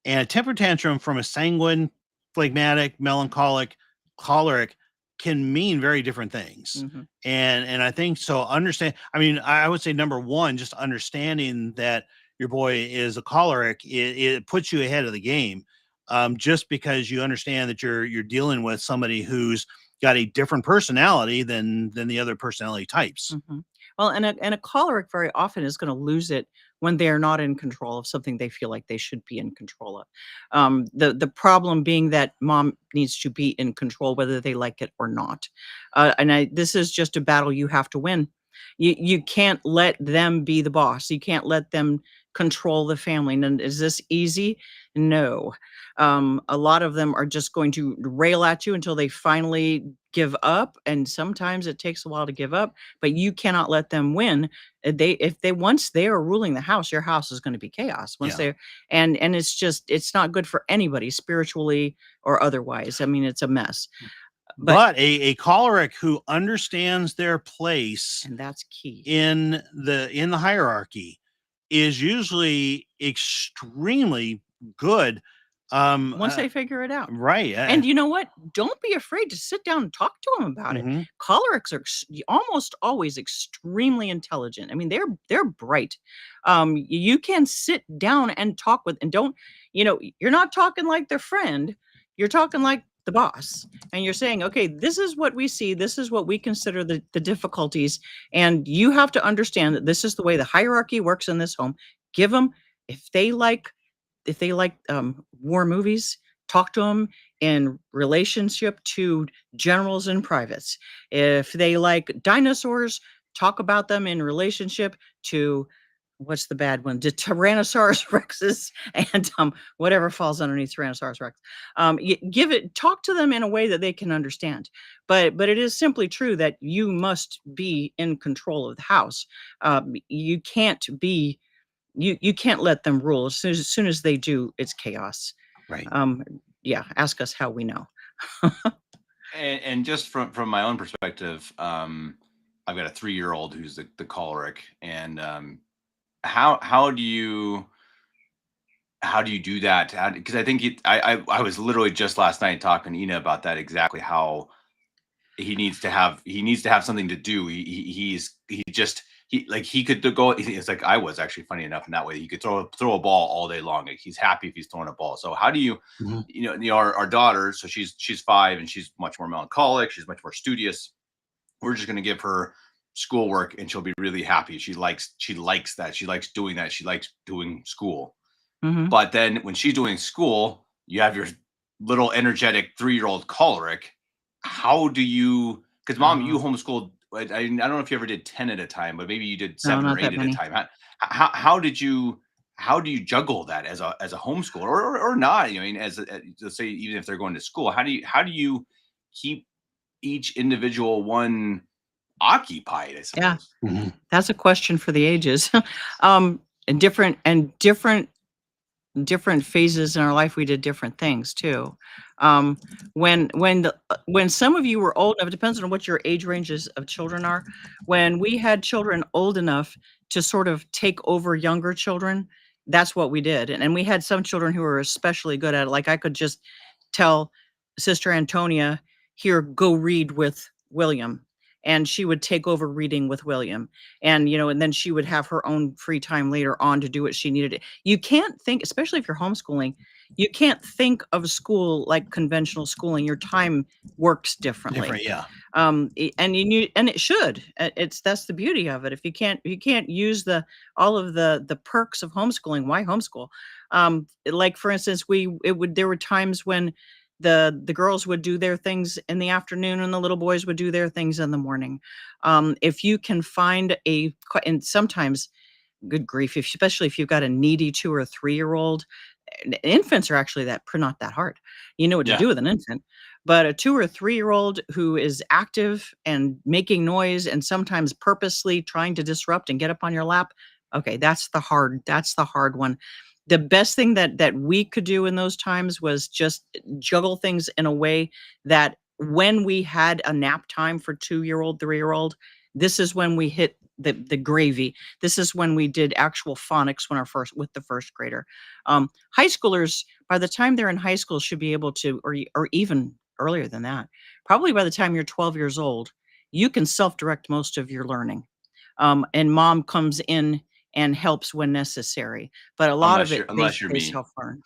and a temper tantrum from a sanguine, phlegmatic, melancholic, choleric can mean very different things. Mhm. And I think so. I mean, I would say number one, just understanding that your boy is a choleric, it puts you ahead of the game. Just because you understand that you're dealing with somebody who's got a different personality than the other personality types. Mhm. Well, and a choleric very often is going to lose it when they are not in control of something they feel like they should be in control of. The problem being that mom needs to be in control whether they like it or not. This is just a battle you have to win. You can't let them be the boss. You can't let them control the family. And is this easy? No. A lot of them are just going to rail at you until they finally give up, and sometimes it takes a while to give up, but you cannot let them win. If they once they are ruling the house, your house is going to be chaos. Once Yeah. they're and it's not good for anybody spiritually or otherwise. I mean, it's a mess. But a choleric who understands their place And that's key. in the hierarchy is usually extremely good. Once they figure it out. Right. And you know what? Don't be afraid to sit down and talk to them about it. Mhm. Cholerics are almost always extremely intelligent. I mean, they're bright. You can sit down and talk with, and don't, you're not talking like their friend. You're talking like the boss, and you're saying, okay, this is what we see. This is what we consider the difficulties, and you have to understand that this is the way the hierarchy works in this home. Give them if they like war movies, talk to them in relationship to generals and privates. If they like dinosaurs, talk about them in relationship to what's the bad one? To Tyrannosaurus Rexes and whatever falls underneath Tyrannosaurus Rex. Talk to them in a way that they can understand. But it is simply true that you must be in control of the house. You can't be you can't let them rule. As soon as they do, it's chaos. Right. Yeah, ask us how we know. And just from my own perspective, I've got a 3-year-old who's the choleric, and how do you do that? Because I think I was literally just last night talking to Ina about that, exactly how he needs to have something to do. He could go. It's like I was actually, funny enough, in that way. He could throw a ball all day long. Like, he's happy if he's throwing a ball. So how do you, Mhm. our daughter? So she's 5 and she's much more melancholic. She's much more studious. We're just going to give her schoolwork and she'll be really happy. She likes that. She likes doing that. She likes doing school. Mhm. But then when she's doing school, you have your little energetic 3-year-old choleric. How do you? Because mom, you Oh, homeschooled. I don't know if you ever did 10 at a time, but maybe you did no, 7 or not 8 that at a many. time. How did you? How do you juggle that as a homeschooler, or not? I mean, let's say, even if they're going to school, how do you keep each individual one occupied, I Yeah, suppose? Mhm. that's a question for the ages. Um, and different phases in our life, we did different things too. Um, when some of you were old enough, it depends on what your age ranges of children are. When we had children old enough to sort of take over younger children, that's what we did. And we had some children who were especially good at it. Like, I could just tell Sister Antonia, here, go read with William. And she would take over reading with William. And then she would have her own free time later on to do what she needed. You can't think, especially if you're homeschooling, you can't think of school like conventional schooling. Your time works differently. Different. Yeah. And it should. That's the beauty of it. If you can't use all of the perks of homeschooling, why homeschool? Like, for instance, there were times when the girls would do their things in the afternoon and the little boys would do their things in the morning. If you can find and sometimes, good grief, especially if you've got a needy 2 or 3-year-old. Infants are actually not that hard. You know what to Yeah. do with an infant. But a 2 or 3-year-old who is active and making noise and sometimes purposely trying to disrupt and get up on your lap, okay, that's the hard one. The best thing that we could do in those times was just juggle things in a way that when we had a nap time for 2-year-old, 3-year-old, this is when we hit the gravy. This is when we did actual phonics with the first grader. High schoolers, by the time they're in high school, should be able to, or even earlier than that, probably by the time you're 12 years old, you can self-direct most of your learning. And mom comes in and helps when necessary, but a lot of it unless you're they me. self-learn.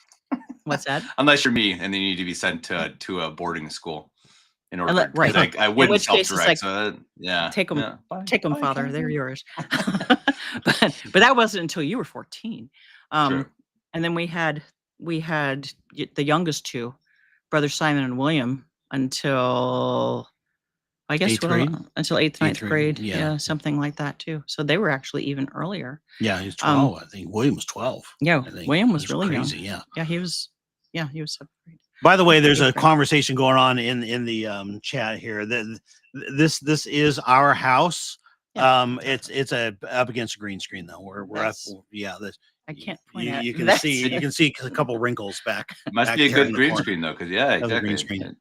What's that? Unless you're me, and then you need to be sent to a boarding school in order, Right. because I In wouldn't which case it's self-direct. like, So yeah, take them, yeah, fine, fine, Father. fine, They're fine. yours. But that wasn't until you were 14. True. And then we had the youngest two, brother Simon and William, until I guess Eighth grade? until 8th, 9th grade. Yeah. Yeah, something like that too. So they were actually even earlier. Yeah, he's 12. I think William was 12. Yeah, I think. William was It really crazy. young. Yeah. He was 7th grade. By the way, there's a 8th grade. conversation going on in the chat here. This is our house. Yeah. It's up against a green screen though. We're up. Yeah, I can't point at. you can see a couple wrinkles back. Must back be a there in good the green corner. screen though, because yeah, That's a green exactly. screen.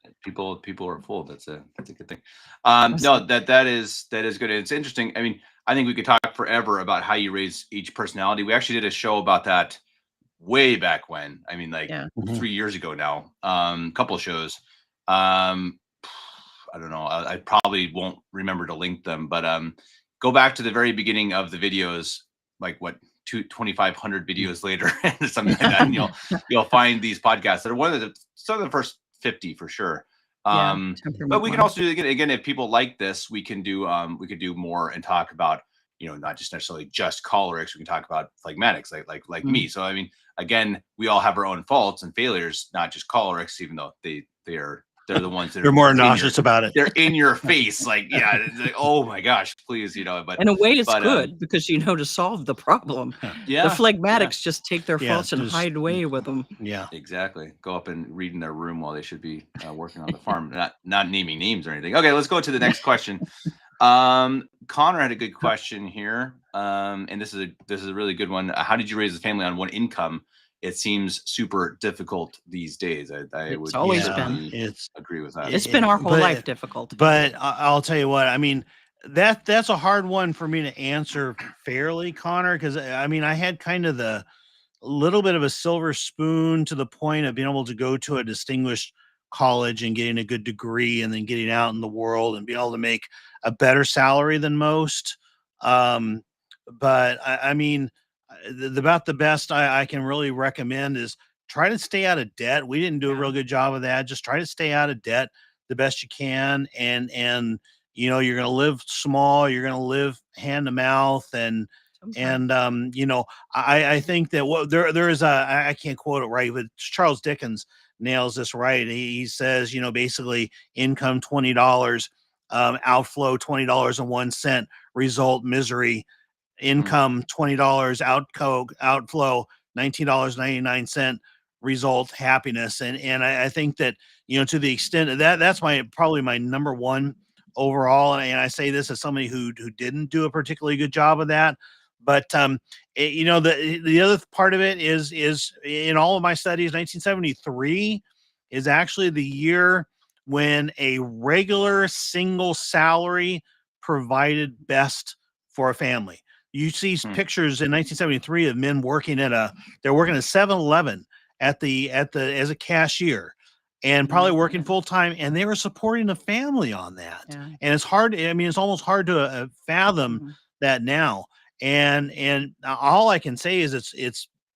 People are full. That's a good thing. No, that is good. It's interesting. I mean, I think we could talk forever about how you raise each personality. We actually did a show about that way back when. I mean, like 3 years ago now. Couple of shows. I don't know. I probably won't remember to link them, but go back to the very beginning of the videos, like what 2,500 videos later, something like that, and you'll find these podcasts that are some of the first 50 for sure. But we can also do again if people like this, we could do more and talk about not just necessarily just cholerics. We can talk about phlegmatics, like me. So I mean, again, we all have our own faults and failures, not just cholerics, even though they're the ones that they're more nauseous about it. They're in your face, like it's like, oh my gosh, please, But in a way, it's good because to solve the problem. Yeah, the phlegmatics just take their faults and just hide away with them. Yeah, exactly. Go up and read in their room while they should be working on the farm. Not naming names or anything. Okay, let's go to the next question. Connor had a good question here, and this is a really good one. How did you raise a family on one income? It seems super difficult these days. I would always been. Agree with that. It's been our whole life difficult. But I'll tell you what. I mean, that's a hard one for me to answer fairly, Connor, because I mean, I had kind of the little bit of a silver spoon to the point of being able to go to a distinguished college and getting a good degree and then getting out in the world and being able to make a better salary than most. But I mean, about the best I can really recommend is try to stay out of debt. We didn't do a real good job of that. Just try to stay out of debt the best you can. And you're going to live small. You're going to live hand to mouth. And I think that there is I can't quote it right, but Charles Dickens nails this right. He says, basically income $20, outflow $20.01, result misery. Income $20, outflow $19.99, result happiness. And I think that to the extent that that's probably my number one overall. And I say this as somebody who didn't do a particularly good job of that. But the other part of it is in all of my studies, 1973 is actually the year when a regular single salary provided best for a family. You see pictures in 1973 of men working they're working at 7-Eleven as a cashier and probably working full time, and they were supporting a family on that. Yeah. And it's hard. I mean, it's almost hard to fathom that now. And all I can say is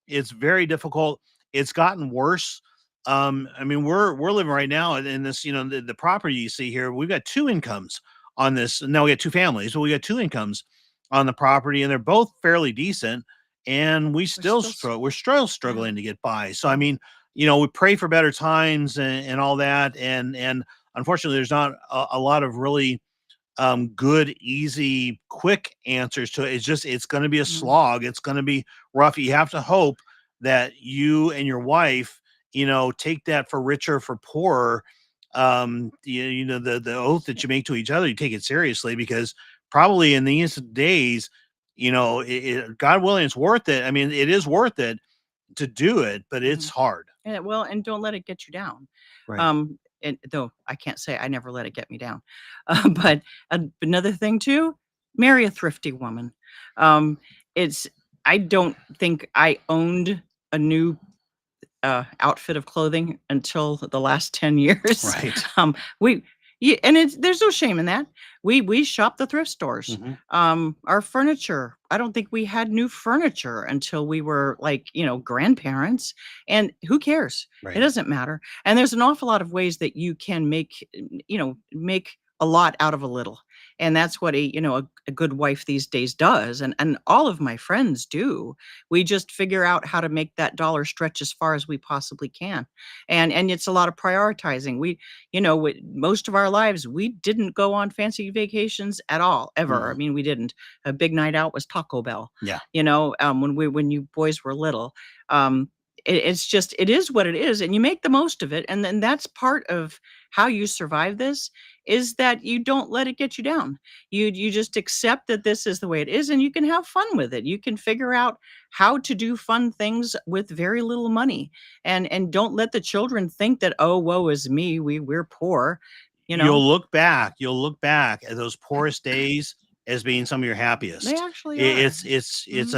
it's very difficult. It's gotten worse. I mean, we're living right now in this, the property you see here. We've got two incomes on this. Now we got two families, but we got two incomes on the property, and they're both fairly decent. And we're still struggling to get by. So I mean, we pray for better times and all that. And unfortunately, there's not a lot of really good, easy, quick answers to it. It's going to be a slog. It's going to be rough. You have to hope that you and your wife, take that for richer, for poorer. The oath that you make to each other, you take it seriously, because probably in these days, God willing, it's worth it. I mean, it is worth it to do it, but it's hard. And don't let it get you down. Right. and though I can't say I never let it get me down. But another thing too, marry a thrifty woman. Um, it's I don't think I owned a new outfit of clothing until the last 10 years. Right. We yeah, and there's no shame in that. We shop the thrift stores. Mhm. Our furniture, I don't think we had new furniture until we were like, grandparents. And who cares? It Right. doesn't matter. And there's an awful lot of ways that you can make a lot out of a little. And that's what a good wife these days does. And all of my friends do. We just figure out how to make that dollar stretch as far as we possibly can. And it's a lot of prioritizing. Most of our lives, we didn't go on fancy vacations at all, ever. I Mhm. mean, we didn't. A big night out was Taco Bell. Yeah. When you boys were little. It's just, it is what it is, and you make the most of it. And then that's part of how you survive this, is that you don't let it get you down. You just accept that this is the way it is, and you can have fun with it. You can figure out how to do fun things with very little money, and don't let the children think that, oh, woe is me, we're poor. You'll look back at those poorest days as being some of your happiest. They actually I- are. it's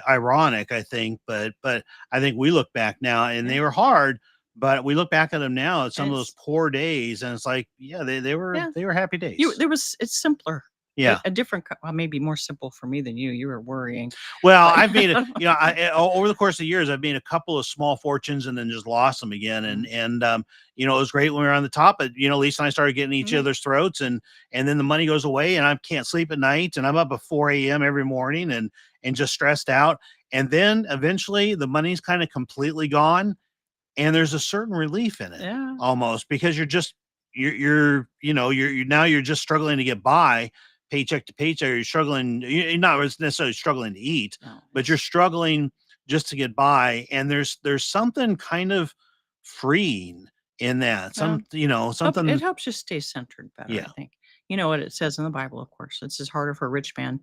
ironic, I think, but I think we look back now and they were hard, but we look back at them now at some of those It's poor days, and it's like, yeah, they were Yeah. they were happy days. It's simpler. Yeah. A different well, maybe more simple for me than you. You were worrying. Well, But- I've made it, over the course of years, I've made a couple of small fortunes and then just lost them again. And it was great when we were on the top, but Lisa and I started getting each Mhm. other's throats, and then the money goes away and I can't sleep at night, and I'm up at 4 a.m. every morning and just stressed out. And then eventually the money's kind of completely gone, and there's a certain relief in it, Yeah. almost, because you're now you're just struggling to get by, paycheck to paycheck. You're struggling, you're not necessarily struggling to eat, No, but you're struggling just to get by. And there's something kind of freeing in that. Something. it helps you stay centered better, Yeah. I think. You know what it says in the Bible, of course. It's just harder for a rich man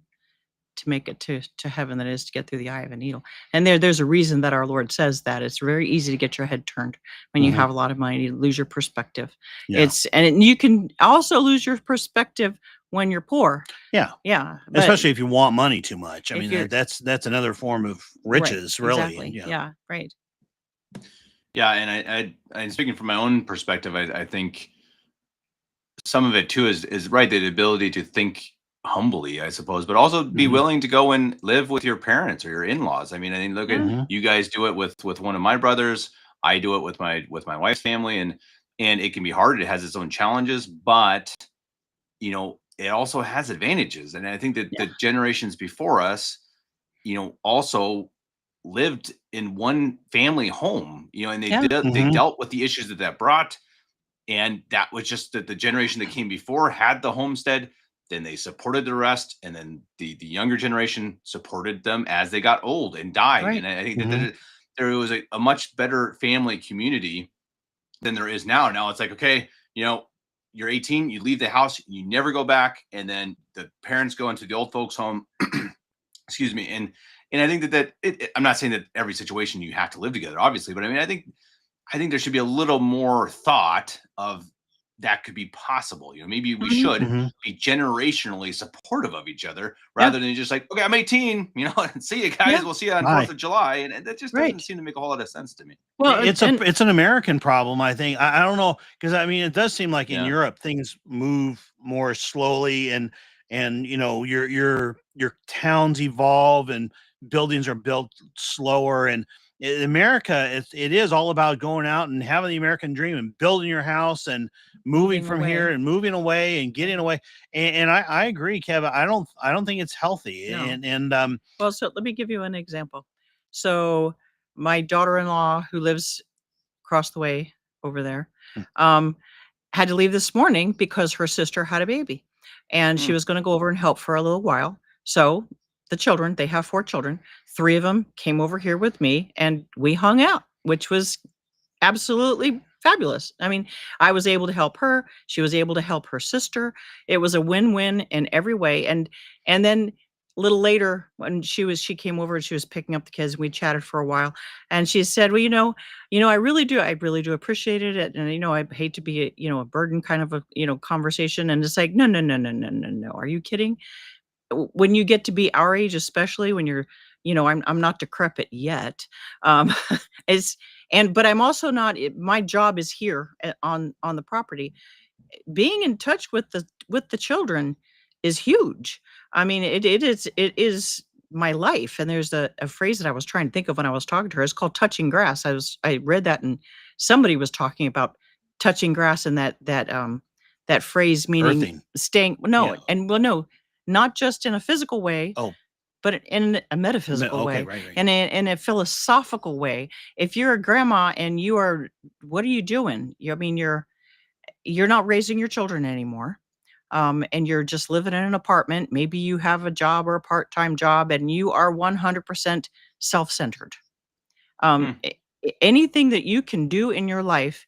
to make it to heaven than it is to get through the eye of a needle. And there's a reason that our Lord says that. It's very easy to get your head turned when you Mhm. have a lot of money. You lose your perspective. Yeah. You can also lose your perspective when you're poor. Yeah. Yeah. But Especially if you want money too much. I if mean, you're- that's another form of right, riches, really. Exactly. Yeah. Right. Yeah, and and speaking from my own perspective, I think some of it too is right, the ability to think humbly, I suppose, but also be Mhm. willing to go and live with your parents or your in-laws. I mean, look at Mhm. you guys do it with one of my brothers. I do it with my wife's family, and it can be hard. It has its own challenges, but it also has advantages. And I think that Yeah. the generations before us, also lived in one family home, and Yeah. they Mhm. dealt with the issues that brought. And that was just that the generation that came before had the homestead, then they supported the rest, and then the younger generation supported them as they got old and died. Right. And I think that Mhm. there was a much better family community than there is now. Now it's like, okay, you're 18, you leave the house, you never go back, and then the parents go into the old folks home. Excuse me. And I think I'm not saying that every situation you have to live together, obviously, but I mean, I think there should be a little more thought of that could be possible. Maybe we Mhm. should Mhm. be generationally supportive of each other Yeah. rather than just like, okay, I'm 18, see you guys. Yeah. We'll see you on Bye. 4th of July. And that just doesn't Right. seem to make a whole lot of sense to me. Well, It's an American problem, I think. I don't know, because I mean, it does seem like in Yeah. Europe things move more slowly, and your towns evolve and buildings are built slower. And in America, it is all about going out and having the American dream and building your house and moving Moving from here away. and moving away and getting away. And I agree, Kevin. I don't think it's healthy. No. And Well, so let me give you an example. So my daughter-in-law, who lives across the way over there, um, had to leave this morning because her sister had a baby, and she Hmm. was going to go over and help for a little while. So the children, they have 4 children, 3 of them came over here with me, and we hung out, which was absolutely fabulous. I mean, I was able to help her. She was able to help her sister. It was a win-win in every way. And then a little later, when she came over and she was picking up the kids, we chatted for a while, and she said, "Well, I really do appreciate it, and I hate to be a burden kind of a conversation." And it's like, no, no, no, no, no, no, no. Are you kidding? When you get to be our age, especially when you're, I'm not decrepit yet. Um, it's but I'm also not. My job is here on the property. Being in touch with the children is huge. I mean, it is my life. And there's a phrase that I was trying to think of when I was talking to her. It's called touching grass. I read that, and somebody was talking about touching grass, and that phrase meaning Earthing. staying Yeah. no, not just in a physical way, Oh, but in a metaphysical okay, way, right. and in a philosophical way. If you're a grandma and what are you doing? I mean, you're not raising your children anymore. And you're just living in an apartment. Maybe you have a job or a part-time job, and you are 100% self-centered. Hmm. Anything that you can do in your life,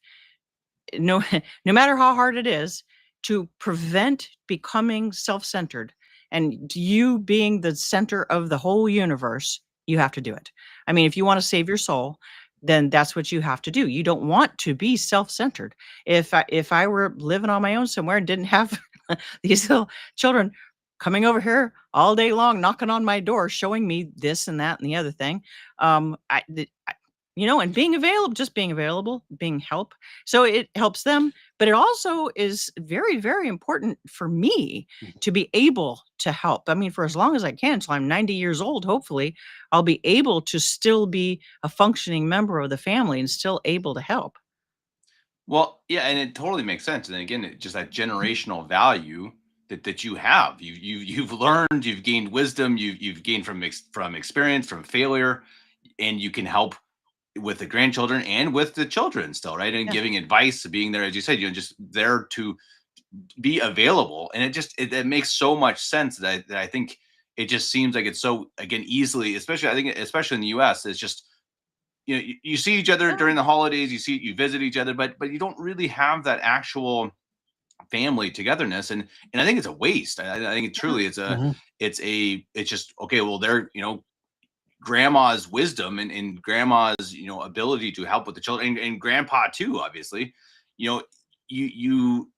no, no matter how hard it is, to prevent becoming self-centered and you being the center of the whole universe, you have to do it. I mean, if you want to save your soul, then that's what you have to do. You don't want to be self-centered. If I were living on my own somewhere and didn't have these little children coming over here all day long, knocking on my door, showing me this and that and the other thing, and being available, being help. So it helps them, but it also is very, very important for me to be able to help. I mean, for as long as I can, until I'm 90 years old, hopefully, I'll be able to still be a functioning member of the family and still able to help. Well, yeah, and it totally makes sense. And again, just that generational value that you have. You've learned, you've gained wisdom, you've gained from experience, from failure, and you can help with the grandchildren and with the children still, right? And Yeah. giving advice, being there, as you said, just there to be available. And it makes so much sense that I think it just seems like it's so, again, easily, especially I think especially in the US, it's just, you see each other Yeah. during the holidays, you visit each other, but you don't really have that actual family togetherness. And I think it's a waste. I think it Yeah. truly Mhm. it's just okay. Well, they're, grandma's wisdom and grandma's, ability to help with the children, and grandpa too, obviously, you know you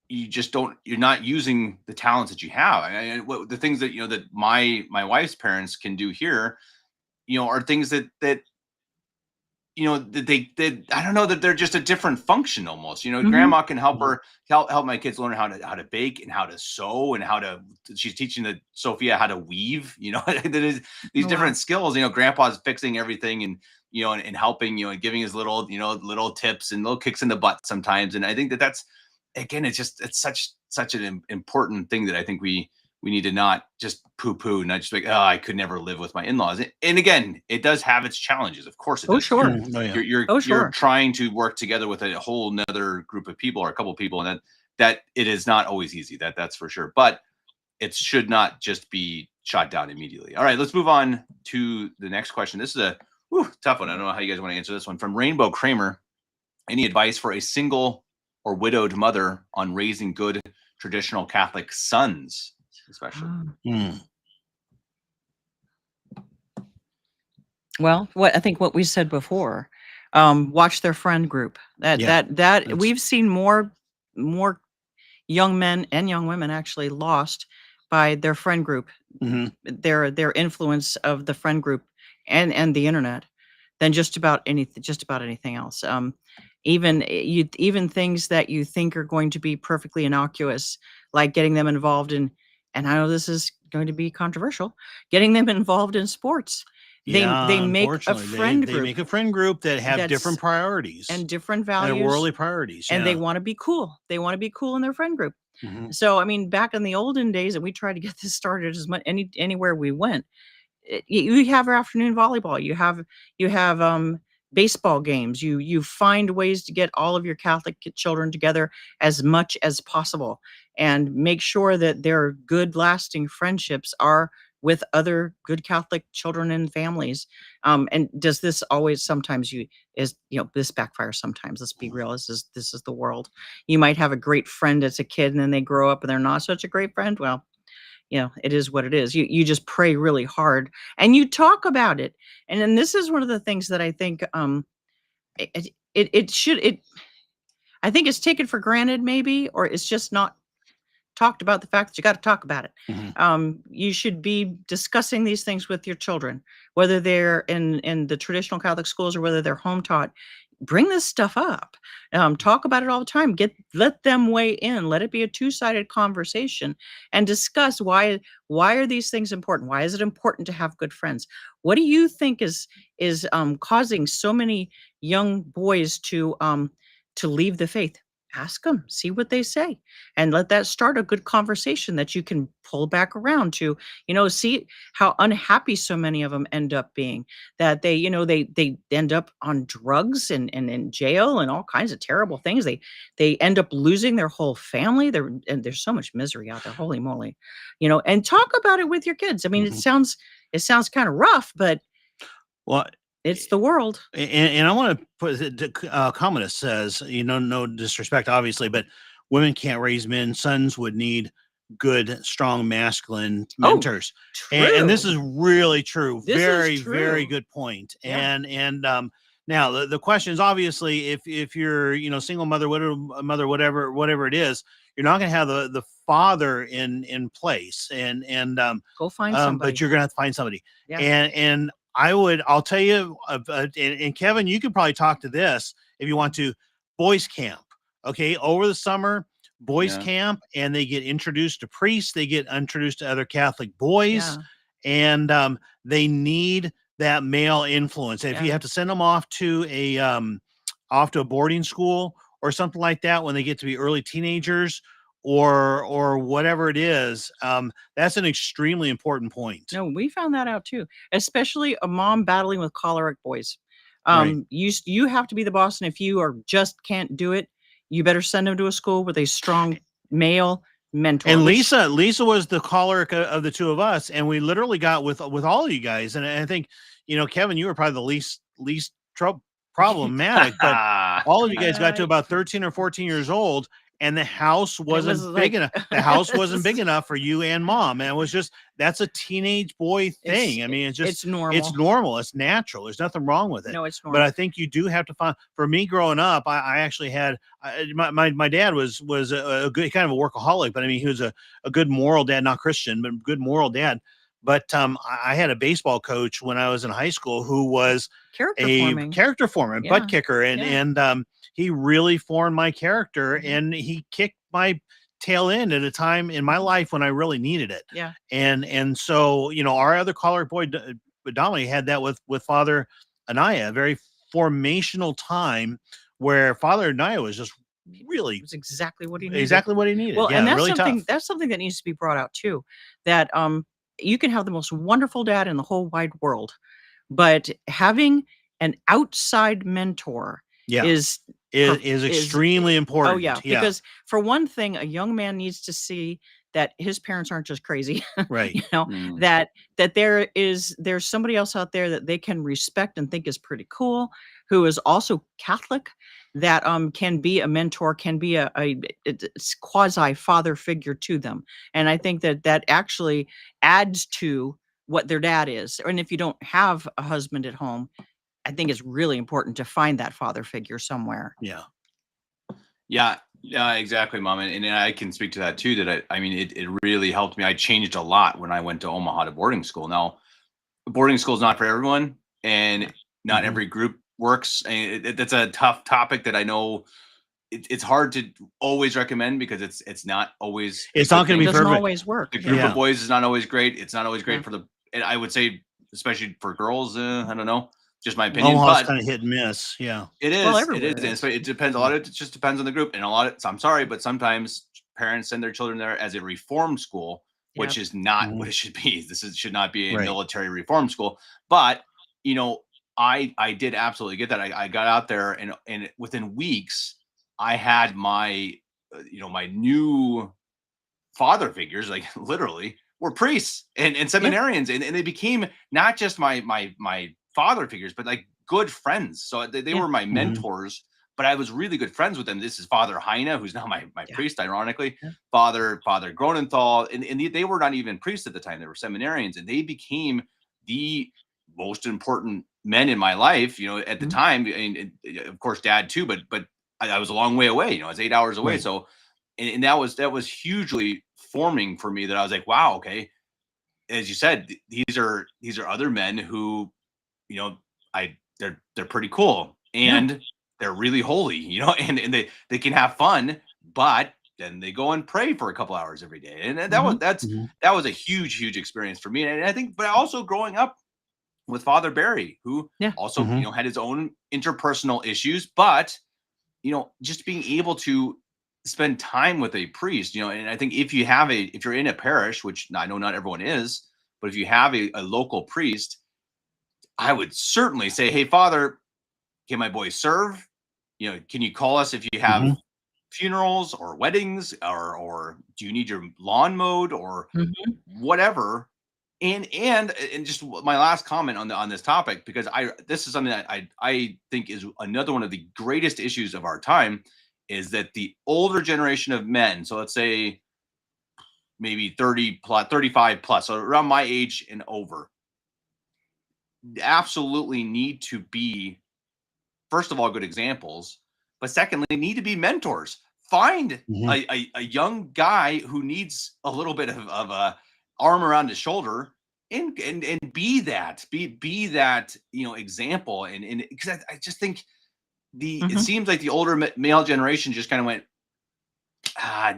you just don't, you're not using the talents that you have. And what the things that, that my wife's parents can do here, are things that that they I don't know, that they're just a different function almost. Mhm. Grandma can help Mhm. her help my kids learn how to bake and how to sew and she's teaching the Sophia how to weave. That is these Oh, wow. different skills. Grandpa's fixing everything, and and helping, and giving his little tips and little kicks in the butt sometimes. And I think that's, again, it's such an important thing that I think we need to not just poo-poo, not just like, oh, I could never live with my in-laws. And again, it does have its challenges. Of course it Oh, does. You're sure. Oh, yeah. you're you're Oh, you're sure. trying to work together with a whole nother group of people or a couple of people, and that it is not always easy. That's for sure. But it should not just be shot down immediately. All right, let's move on to the next question. This is a tough one. I don't know how you guys want to answer this one. From Rainbow Kramer. Any advice for a single or widowed mother on raising good traditional Catholic sons, especially? Ah. Mm. Well, what we said before, watch their friend group. That Yeah. that that That's we've seen more young men and young women actually lost by their friend group, mhm. their influence of the friend group and the internet, than just about anything else. Even things that you think are going to be perfectly innocuous, like getting them involved in, and I know this is going to be controversial, getting them involved in sports. They Yeah, make a unfortunately, friend they group make a friend group that have different that's priorities and different and values, worldly priorities. and they Yeah. want to be cool. They want to be cool in their friend group. Mhm. So I mean, back in the olden days, and we tried to get this started as much anywhere we went. You have afternoon volleyball. You have baseball games. You find ways to get all of your Catholic children together as much as possible, and make sure that their good, lasting friendships are with other good Catholic children and families. And does this always? Sometimes this backfires. Sometimes, let's be real. This is the world. You might have a great friend as a kid, and then they grow up and they're not such a great friend. Well, it is what it is. You just pray really hard and you talk about it. And then this is one of the things that I think it should it I think it's taken for granted maybe, or it's just not talked about, the fact that you got to talk about it. Mhm. You should be discussing these things with your children, whether they're in the traditional Catholic schools or whether they're home taught. Bring this stuff up. Talk about it all the time. Let them weigh in. Let it be a two-sided conversation and discuss why are these things important? Why is it important to have good friends? What do you think is causing so many young boys to leave the faith? Ask them, see what they say, and let that start a good conversation that you can pull back around to, see how unhappy so many of them end up being, that they end up on drugs and in jail and all kinds of terrible things. They end up losing their whole family. And there's so much misery out there. Holy moly. And talk about it with your kids. I mean, Mhm. it sounds kind of rough, but Well, it's the world. and I want to put a comment that says, no disrespect, obviously, but women can't raise men. Sons would need good, strong, masculine Oh, mentors. And this true. is really true. This is Very, very true. good point. Yeah. And now the question is, obviously, if you're single mother, whatever it is, you're not going to have the father in place, and Go find but somebody. you're going to have to find somebody. Yeah. And I'll tell you, and Kevin, you could probably talk to this if you want to. Boys camp, okay, over the summer, boys Yeah. camp, and they get introduced to priests, they get introduced to other Catholic boys, Yeah. and they need that male influence. And if you Yeah. have to send them off to a boarding school or something like that when they get to be early teenagers or whatever it is, that's an extremely important point. No, we found that out too, especially a mom battling with choleric boys. Right. You have to be the boss, and if you just can't do it, you better send them to a school with a strong male mentor. And which- Lisa was the choleric of the two of us, and we literally got with all of you guys. And I think, Kevin, you were probably the least problematic, but all of you guys got to about 13 or 14 years old, and the house wasn't was big like- enough. The house wasn't big enough for you and mom. And it was just, that's a teenage boy thing. I mean, it's normal. it's normal. It's natural. There's nothing wrong with it. No, it's But normal. I think you do have to find, for me growing up, I actually had, my dad was a good, kind of a workaholic, but I mean, he was a good moral dad, not Christian, but good moral dad. But I had a baseball coach when I was in high school who was character former, Yeah. butt kicker. And he really formed my character, Mhm. and he kicked my tail end at a time in my life when I really needed it. Yeah. And so, our other choleric boy, Dominic, had that with Father Anaya, a very formational time where Father Anaya was just really It was exactly what he needed. exactly what he needed. Well, Yeah, and that's really something tough. that's something that needs to be brought out too. That you can have the most wonderful dad in the whole wide world, but having an outside mentor Yeah. is Is extremely important. Oh yeah, because for one thing, a young man needs to see that his parents aren't just crazy. Right. Mm. that there's somebody else out there that they can respect and think is pretty cool, who is also Catholic, that can be a mentor, can be a it's quasi father figure to them. And I think that actually adds to what their dad is. And if you don't have a husband at home, I think it's really important to find that father figure somewhere. Yeah. Yeah, exactly, Mom. And I can speak to that too, that I mean, it really helped me. I changed a lot when I went to Omaha to boarding school. Now, boarding school is not for everyone, and not Mhm. every group works. And that's a tough topic that I know it's hard to always recommend, because it's not always. It's not going It to be doesn't for everybody. always work. The group Yeah. of boys is not always great. It's not always great Yeah. for and I would say, especially for girls, I don't know, just my opinion. Omaha's But kind of hit and miss. Yeah. it is. Well, It everywhere is. it And is. it depends. A lot of it just depends on the group, and a lot of. So I'm sorry, but sometimes parents send their children there as a reform school, which Yep. is not Mhm. what it should be. Should not be a Right. military reform school. But I did absolutely get that. I got out there, and within weeks, I had my my new father figures, like literally, were priests and seminarians, and they became not just my father figures, but like good friends. So they Yeah. were my Mhm. mentors but I was really good friends with him. This is Father Heine, who's now my Yeah. priest, ironically. Yeah. Father Gronenthal, and they were not even priests at the time; they were seminarians, and they became the most important men in my life. At the Mhm. time, and of course, Dad too. But I was a long way away. I was 8 hours away. Right. So, and that was hugely forming for me. That I was like, wow, okay. As you said, these are other men who, they're pretty cool, Yeah. and they're really holy, and they can have fun, but then they go and pray for a couple hours every day, and Mhm. that was a huge experience for me, and I think, but also growing up with Father Barry, who Yeah. also had his own interpersonal issues, but just being able to spend time with a priest, and I think if you're in a parish, which I know not everyone is, but if you have a local priest, I would certainly say, hey, Father, can my boy serve? Can you call us if you have Mhm. funerals or weddings, or do you need your lawn mowed or Mhm. whatever? And just my last comment on this topic, because this is something that I think is another one of the greatest issues of our time, is that the older generation of men, so let's say maybe 30 plus, 35 plus, so around my age and over, absolutely need to be, first of all, good examples, but secondly, need to be mentors. Find Mhm. a young guy who needs a little bit of a arm around his shoulder, and be that example, and because I just think it Mhm. seems like the older male generation just kind of went,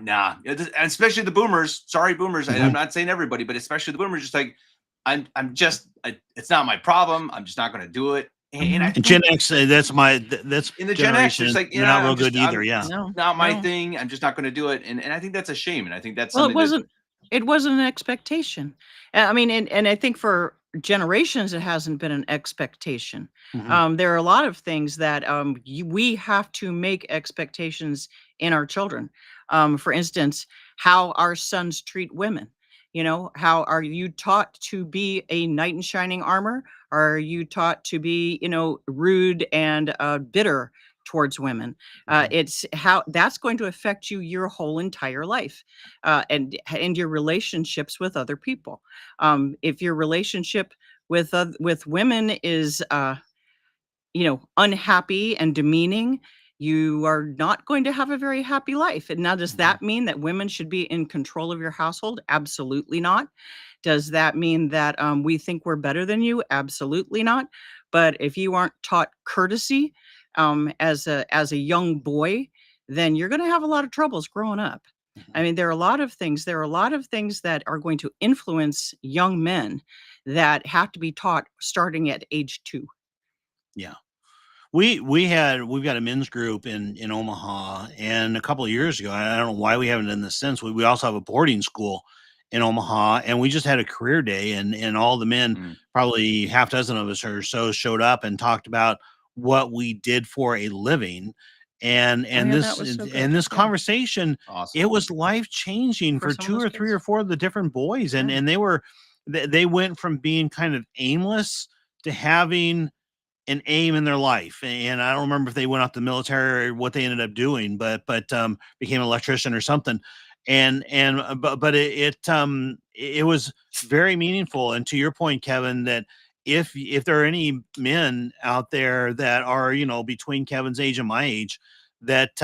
nah, and especially the boomers. Sorry, boomers. I'm Mhm. not saying everybody, but especially the boomers. Just like, it's not my problem. I'm just not going to do it. And I Mhm. And Gen think X, that's in the Gen X, generation. just like, They're not real I'm good just, either. Yeah. it's No. not my No. thing. I'm just not going to do it. And I think that's a shame. And I think that's Well, something that, it wasn't an expectation. I mean, and I think for generations, it hasn't been an expectation. Mhm. There are a lot of things that we have to make expectations in our children. For instance, how our sons treat women. How are you taught to be a knight in shining armor? Are you taught to be, rude and bitter towards women? Mhm. It's how that's going to affect you your whole entire life, and your relationships with other people. If your relationship with women is unhappy and demeaning, you are not going to have a very happy life. And now, does Mhm. that mean that women should be in control of your household? Absolutely not. Does that mean that we think we're better than you? Absolutely not. But if you aren't taught courtesy as a young boy, then you're going to have a lot of troubles growing up. I Mhm. mean, there are a lot of things. There are a lot of things that are going to influence young men that have to be taught starting at age 2. Yeah. We've got a men's group in Omaha, and a couple of years ago, I don't know why we haven't done this since. We also have a boarding school in Omaha, and we just had a career day, and all the men, mm, probably half dozen of us or so, showed up and talked about what we did for a living, and Oh and yeah, that this was so and good. this Yeah, conversation, it awesome. was life changing for for some of two those or three kids. or four of the different boys, and Yeah. and they went from being kind of aimless to having an aim in their life. And I don't remember if they went off the military or what they ended up doing, but became an electrician or something. But it was very meaningful. And to your point, Kevin, that if there are any men out there that are, between Kevin's age and my age, that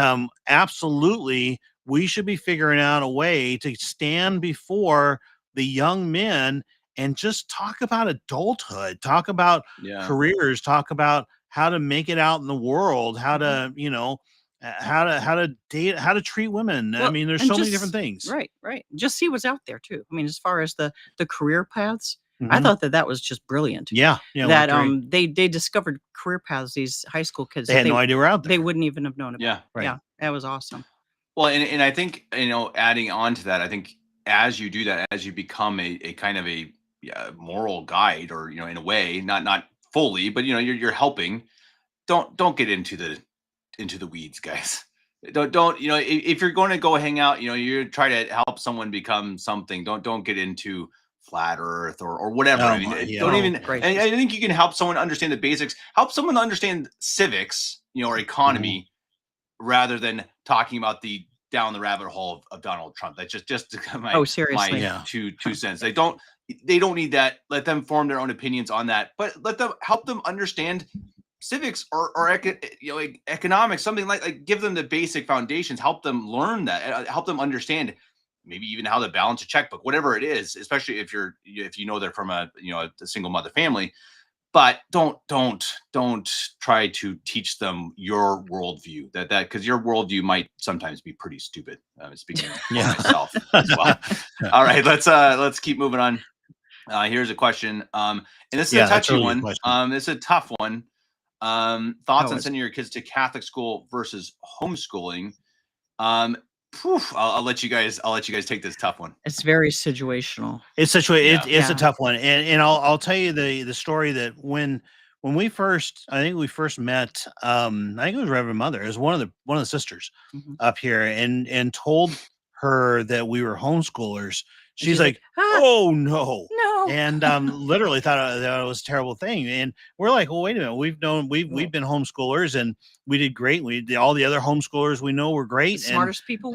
absolutely we should be figuring out a way to stand before the young men and just talk about adulthood, talk about Yeah. careers, talk about how to make it out in the world, how Mhm. to, how to date, how to treat women. I Well, mean, there's and so many different just things. right, right. Just see what's out there too. I mean, as far as the career paths, I Mhm. thought that was just brilliant. Yeah, yeah, it That worked great. they discovered career paths, these high school kids They that had no idea we're out they there. wouldn't even have known about. Yeah. Right. Yeah, that was awesome. Well, and I think, adding on to that, I think as you do that, as you become a kind of a, yeah, moral guide, or in a way, not fully, but you're helping. Don't get into the weeds, guys. Don't if you're going to go hang out, you try to help someone become something. Don't get into flat earth or whatever. I Oh mean, my, yeah. don't Oh even. And gracious. I think you can help someone understand the basics. Help someone understand civics, or Mhm. economy, rather than talking about the down the rabbit hole of Donald Trump. That's just my seriously. Yeah. two cents. They don't need that. Let them form their own opinions on that, but let them help them understand civics or economics, something like give them the basic foundations, help them learn that, help them understand maybe even how to balance a checkbook, whatever it is, especially if you know they're from a single mother family. But don't try to teach them your worldview, that because your worldview might sometimes be pretty stupid. Speaking for myself as well. All right, let's keep moving on. Here's a question, and this is a touchy really one. It's a tough one. Thoughts on sending your kids to Catholic school versus homeschooling? I'll let you guys take this tough one. It's very situational. It's a tough one, and I'll tell you the story that when we first met, I think it was Reverend Mother. It was one of the sisters up here, and told her that we were homeschoolers. She's like, "Oh no!" And literally thought that it was a terrible thing. And we're like, "Well, wait a minute. We've been homeschoolers, and we did great. All the other homeschoolers we know were great, the smartest people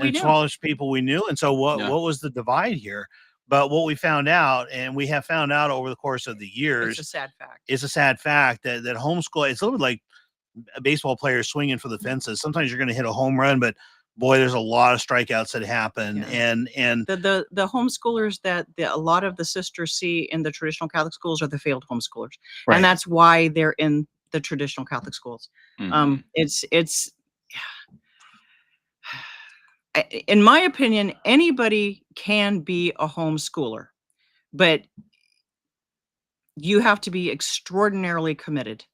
we knew. And so what was the divide here?" But what we found out, and we have found out over the course of the years, it's a sad fact. It's a sad fact that homeschool, it's a little bit like a baseball player swinging for the fences. Sometimes you're going to hit a home run, but boy, there's a lot of strikeouts that happen. Yeah. And the homeschoolers that a lot of the sisters see in the traditional Catholic schools are the failed homeschoolers. Right. And that's why they're in the traditional Catholic schools. It's in my opinion, anybody can be a homeschooler, but you have to be extraordinarily committed.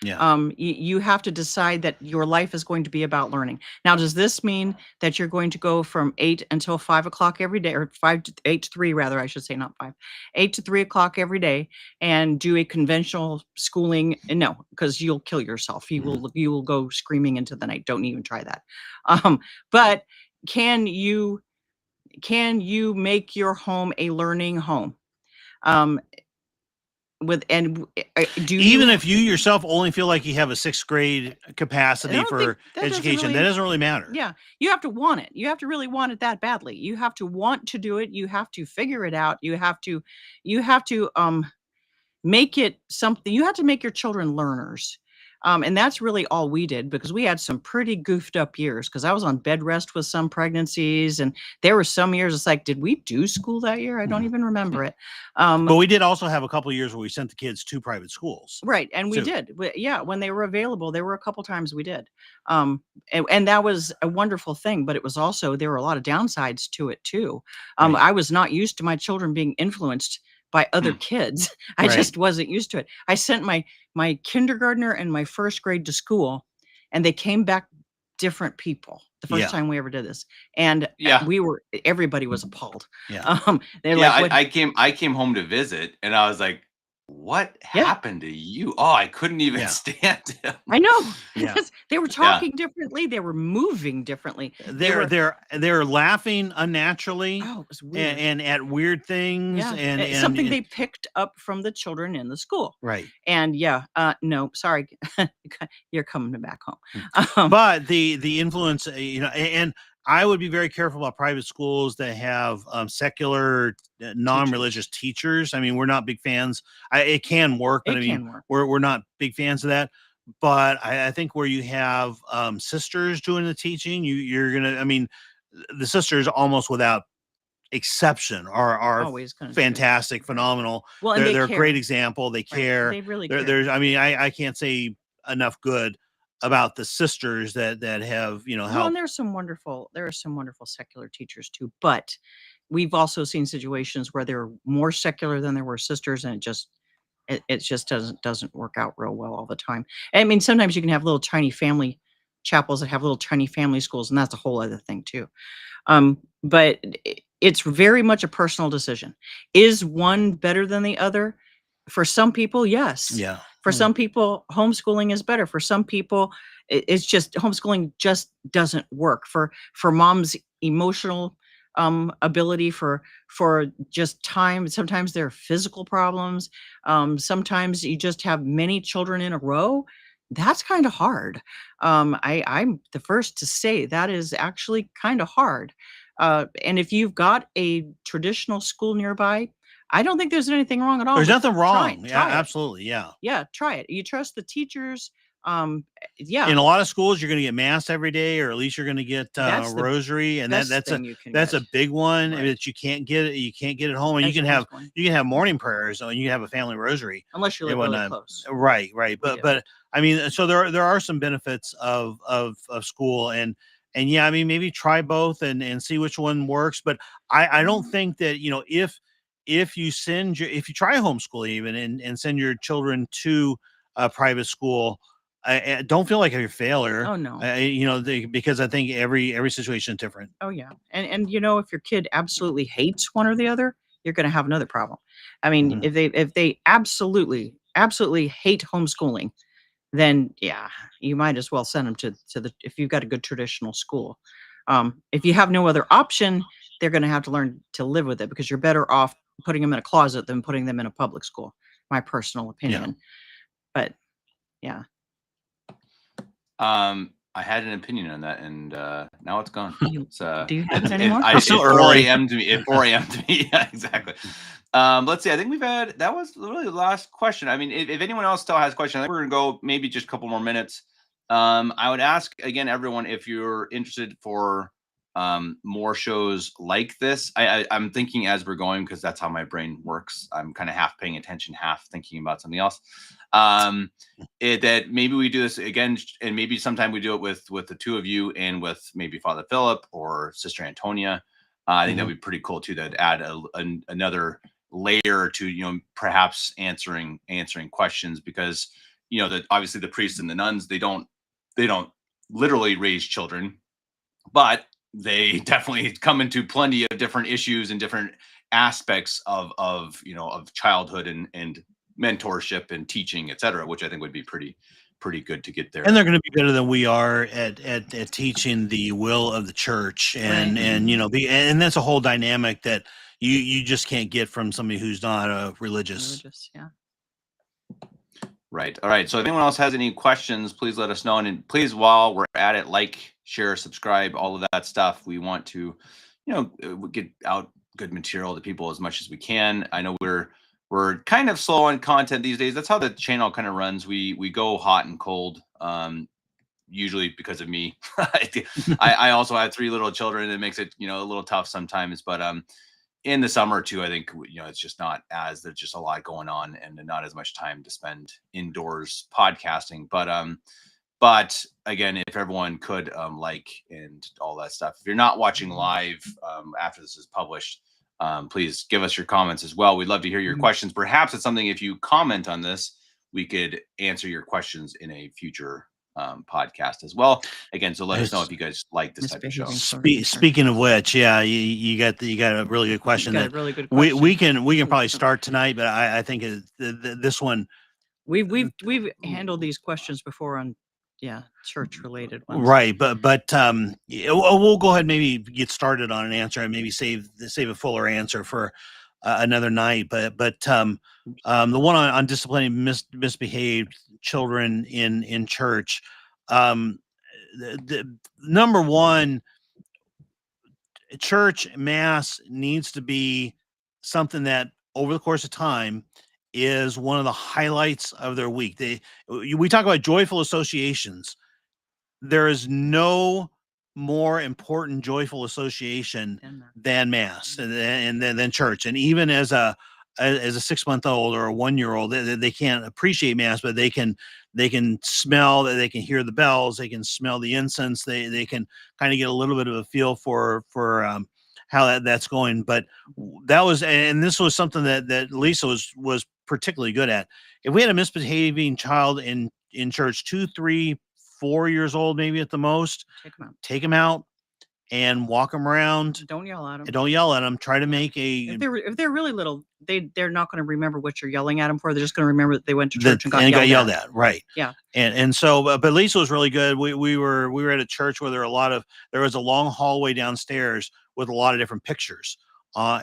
Yeah. You have to decide that your life is going to be about learning. Now, does this mean that you're going to go from 8 until 5 o'clock every day, or 8 to 3, rather, I should say, not 5, 8 to 3 o'clock every day, and do a conventional schooling? No, because you'll kill yourself. You will go screaming into the night. Don't even try that. But can you make your home a learning home? If you yourself only feel like you have a 6th grade capacity for education, that doesn't really matter. Yeah, you have to want it. You have to really want it that badly. You have to want to do it. You have to figure it out. You have to make it something. You have to make your children learners. And that's really all we did, because we had some pretty goofed up years, because I was on bed rest with some pregnancies, and there were some years it's like, did we do school that year? I don't even remember it. But we did also have a couple of years where we sent the kids to private schools. Right. And we did. Yeah. When they were available, there were a couple times we did. And that was a wonderful thing, but it was also, there were a lot of downsides to it too. Right. I was not used to my children being influenced by other kids. I just wasn't used to it. I sent my kindergartner and my 1st grade to school, and they came back different people the first time we ever did this. And everybody was appalled. Yeah. They're like, I came home to visit, and I was like, what happened to you? Oh, I couldn't even stand him. I know. Yeah. They were talking differently. They were moving differently. They're laughing unnaturally. Oh, it was weird. And at weird things. Yeah. And something they picked up from the children in the school. Right. And no, sorry, you're coming back home. But the influence, and I would be very careful about private schools that have secular, non-religious teachers. I mean, we're not big fans. It can work, but we're not big fans of that. But I think where you have sisters doing the teaching, you're gonna. I mean, the sisters almost without exception are always fantastic, phenomenal. Well, they're a great example. They care. They really care. There's. I mean, I can't say enough good about the sisters that have helped. And there are some wonderful secular teachers too, but we've also seen situations where they're more secular than there were sisters, and it just doesn't work out real well all the time. I mean, sometimes you can have little tiny family chapels that have little tiny family schools, and that's a whole other thing too. But it's very much a personal decision. Is one better than the other? For some people, yes. Yeah. For some people, homeschooling is better. For some people, it's just homeschooling just doesn't work. For mom's emotional ability, for just time. Sometimes there are physical problems. Sometimes you just have many children in a row. That's kind of hard. I'm the first to say that is actually kind of hard. And if you've got a traditional school nearby, I don't think there's anything wrong at all There's with nothing wrong. Yeah, try it. absolutely. Yeah. Yeah, try it. You trust the teachers. In Yeah, a lot of schools, you're going to get mass every day, or at least you're going to get that's the rosary, and best that's a thing you can that's get. a big one Right. that you can't get. You can't get at home, and As you're homeschooling. you can have morning prayers, and you can have a family rosary. Unless you and live really whatnot. close. Right. We do. But I mean, so there are some benefits of school, and yeah, I mean, maybe try both and see which one works. But I don't think that, if you if you try homeschool even and send your children to a private school, I don't feel like you're a failure. Oh, no. Because I think every situation is different. Oh, yeah. And if your kid absolutely hates one or the other, you're gonna have another problem. I mean, Mhm. if they absolutely, absolutely hate homeschooling, then yeah, you might as well send them to the if you've got a good traditional school. If you have no other option, they're gonna have to learn to live with it because you're better off putting them in a closet than putting them in a public school, my personal opinion. But yeah. I had an opinion on that, and now it's gone. You It's do you have it anymore? It's so it's 4 early. a.m. to me. It's 4 a.m. to me. Yeah, exactly. Let's see. I think that was really the last question. I mean, if anyone else still has questions, I think we're gonna go maybe just a couple more minutes. I would ask again, everyone, if you're interested for more shows like this. I'm thinking as we're going, because that's how my brain works. I'm kind of half paying attention, half thinking about something else. That maybe we do this again, and maybe sometime we do it with the two of you and with maybe Father Philip or Sister Antonia. I think that'd be pretty cool too. That add another layer to, perhaps answering questions, because that obviously the priests and the nuns, they don't literally raise children, but they definitely come into plenty of different issues and different aspects of childhood and mentorship and teaching, etc., which I think would be pretty good to get there. And they're going to be better than we are at teaching the will of the church, and Right. and that's a whole dynamic that you just can't get from somebody who's not religious. Yeah. Right. All right. So if anyone else has any questions, please let us know. And please, while we're at it, like, share, subscribe, all of that stuff. We want to, get out good material to people as much as we can. I know we're kind of slow on content these days. That's how the channel kind of runs. We go hot and cold. Usually because of me. I also have 3 little children. It makes it, a little tough sometimes. But in the summer too, I think, it's just not there's just a lot going on and not as much time to spend indoors podcasting. But again, if everyone could like and all that stuff, if you're not watching live after this is published, please give us your comments as well. We'd love to hear your questions. Perhaps it's something, if you comment on this, we could answer your questions in a future podcast as well. Again, so let us know if you guys like this type of show. Speaking of which, yeah, you got a really good question. Got a really good question. We can probably start tonight, but I think this one we've handled these questions before on church related ones. Right, but we'll go ahead and maybe get started on an answer and maybe save a fuller answer for another night. But the one on disciplining misbehaved children in church, the number one, church mass needs to be something that over the course of time is one of the highlights of their week. We talk about joyful associations. There is no more important joyful association than mass and then church. And even as a 6-month-old or a 1-year-old, they can't appreciate mass, but they can smell that, they can hear the bells, they can smell the incense, they can kind of get a little bit of a feel for how that's going. But this was something that Lisa was particularly good at. If we had a misbehaving child in church, 2, 3, 4 years old, maybe at the most, take them out and walk them around. Don't yell at them. Don't yell at them. Try to make if they're really little, they're not going to remember what you're yelling at them for. They're just going to remember that they went to church and got yelled at. Right. Yeah. And so, but Lisa was really good. We were at a church where there was a long hallway downstairs with a lot of different pictures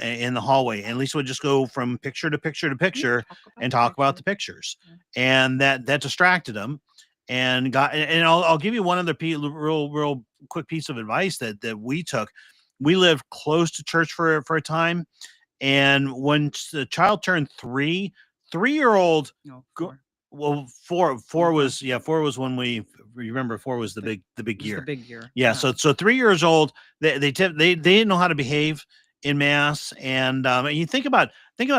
in the hallway, and Lisa would just go from picture to picture to picture and talk about the pictures, and that distracted them. and I'll give you one other real quick piece of advice that we took. We lived close to church for a time, and when the child turned 3-year-old, No, well, four was when we remember 4 was the big year. The big year. Yeah. So 3 years old, they didn't know how to behave in mass, and you think about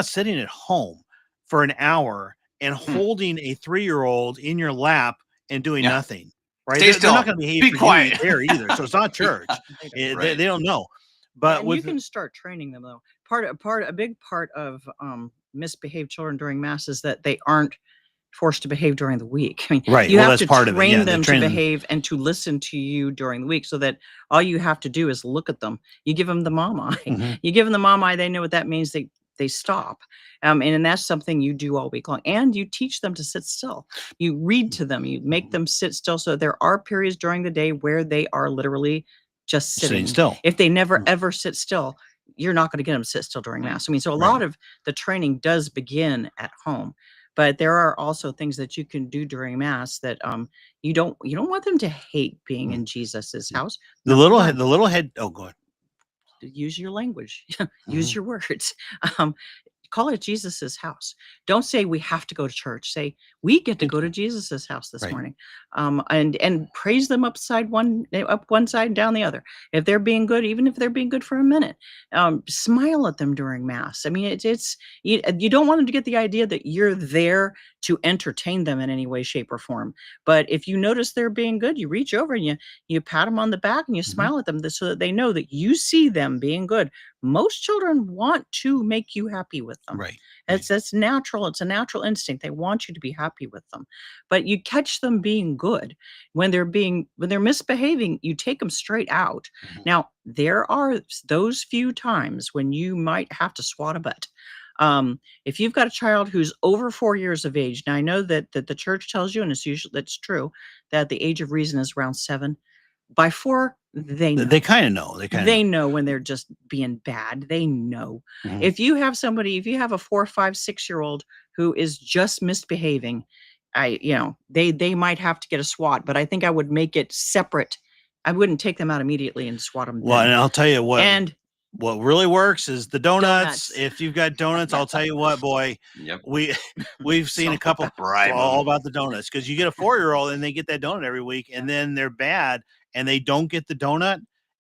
sitting at home for an hour and holding a 3-year-old in your lap and doing nothing. Right? They're not going to behave Be quiet there either. So it's not church. They don't know. But you can start training them though. A big part of misbehaved children during mass is that they aren't forced to behave during the week. I mean, you have to train them to behave and to listen to you during the week, so that all you have to do is look at them. You give them the mom eye. You give them the mom eye, they know what that means. They stop. And that's something you do all week long. And you teach them to sit still. You read to them. You make them sit still. So there are periods during the day where they are literally just sitting still. If they never ever sit still, you're not going to get them to sit still during mass. I mean, so a lot of the training does begin at home. But there are also things that you can do during mass that you don't want them to hate being in Jesus's house. The little head. Oh, go ahead. Use your language. Use your words. Call it Jesus's house. Don't say we have to go to church. Say we get to go to Jesus's house this morning, and praise them up one side and down the other. If they're being good, even if they're being good for a minute, smile at them during mass. I mean, you don't want them to get the idea that you're there to entertain them in any way, shape, or form. But if you notice they're being good, you reach over and you pat them on the back and you smile at them so that they know that you see them being good. Most children want to make you happy with them. Right. That's natural. It's a natural instinct. They want you to be happy with them. But you catch them being good. When they're misbehaving, you take them straight out. Now, there are those few times when you might have to swat a butt. If you've got a child who's over 4 years of age, now I know that the church tells you, and that's true, that the age of reason is around 7. By 4, they know. They kind of know. They know when they're just being bad. They know. If you have a 4, 5, 6-year-old who is just misbehaving, they might have to get a swat, but I think I would make it separate. I wouldn't take them out immediately and swat them. Well, and I'll tell you what. And what really works is the donuts. If you've got donuts, I'll tell you what, boy. Yep. We've seen a couple all about the donuts, because you get a 4-year-old and they get that donut every week, and then they're bad and they don't get the donut,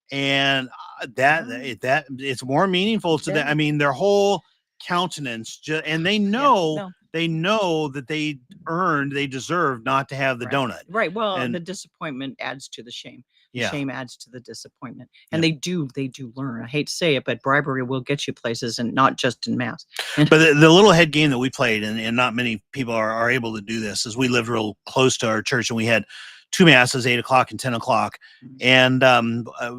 and that it's more meaningful to them. I mean, their whole countenance and they know that they deserve not to have the donut. Right. Well, and the disappointment adds to the shame. Shame adds to the disappointment. And they do learn. I hate to say it, but bribery will get you places, and not just in mass. But the little head game that we played, and not many people are able to do this, is we lived real close to our church, and we had 2 masses, 8 o'clock and 10 o'clock. And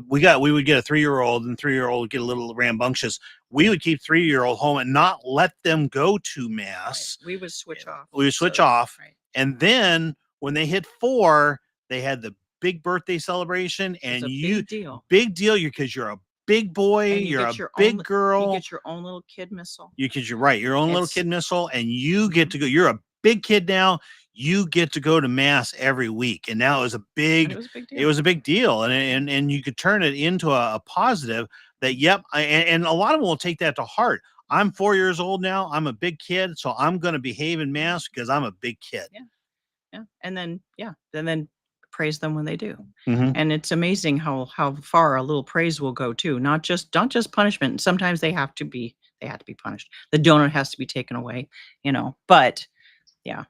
we would get a 3-year-old, and 3-year-old would get a little rambunctious. We would keep 3-year-old home and not let them go to mass. Right. We would switch off. Right. And then when they hit 4, they had the big birthday celebration, and big deal because you're a big boy, you're a big girl. You get your own little kid missile. Your own little kid missile, and you get to go. You're a big kid now. You get to go to mass every week, and now it was a big deal, and you could turn it into a positive. That and a lot of them will take that to heart. I'm 4 years old now. I'm a big kid, so I'm going to behave in mass because I'm a big kid. Yeah, and then praise them when they do. And it's amazing how far a little praise will go too. Not just punishment. Sometimes they have to be punished. The donut has to be taken away, but yeah.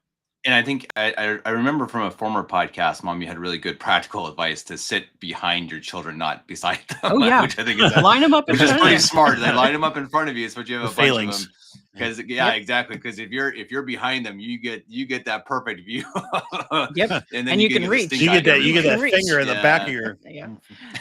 And I think I remember from a former podcast, Mom, you had really good practical advice to sit behind your children, not beside them. Oh yeah, which I think is line them up. Which is pretty smart. They line them up in front of you, so you have a bunch of them. Because exactly. Because if you're behind them, you get that perfect view. Yep. And then you can reach. You get that finger in the back of your. Yeah.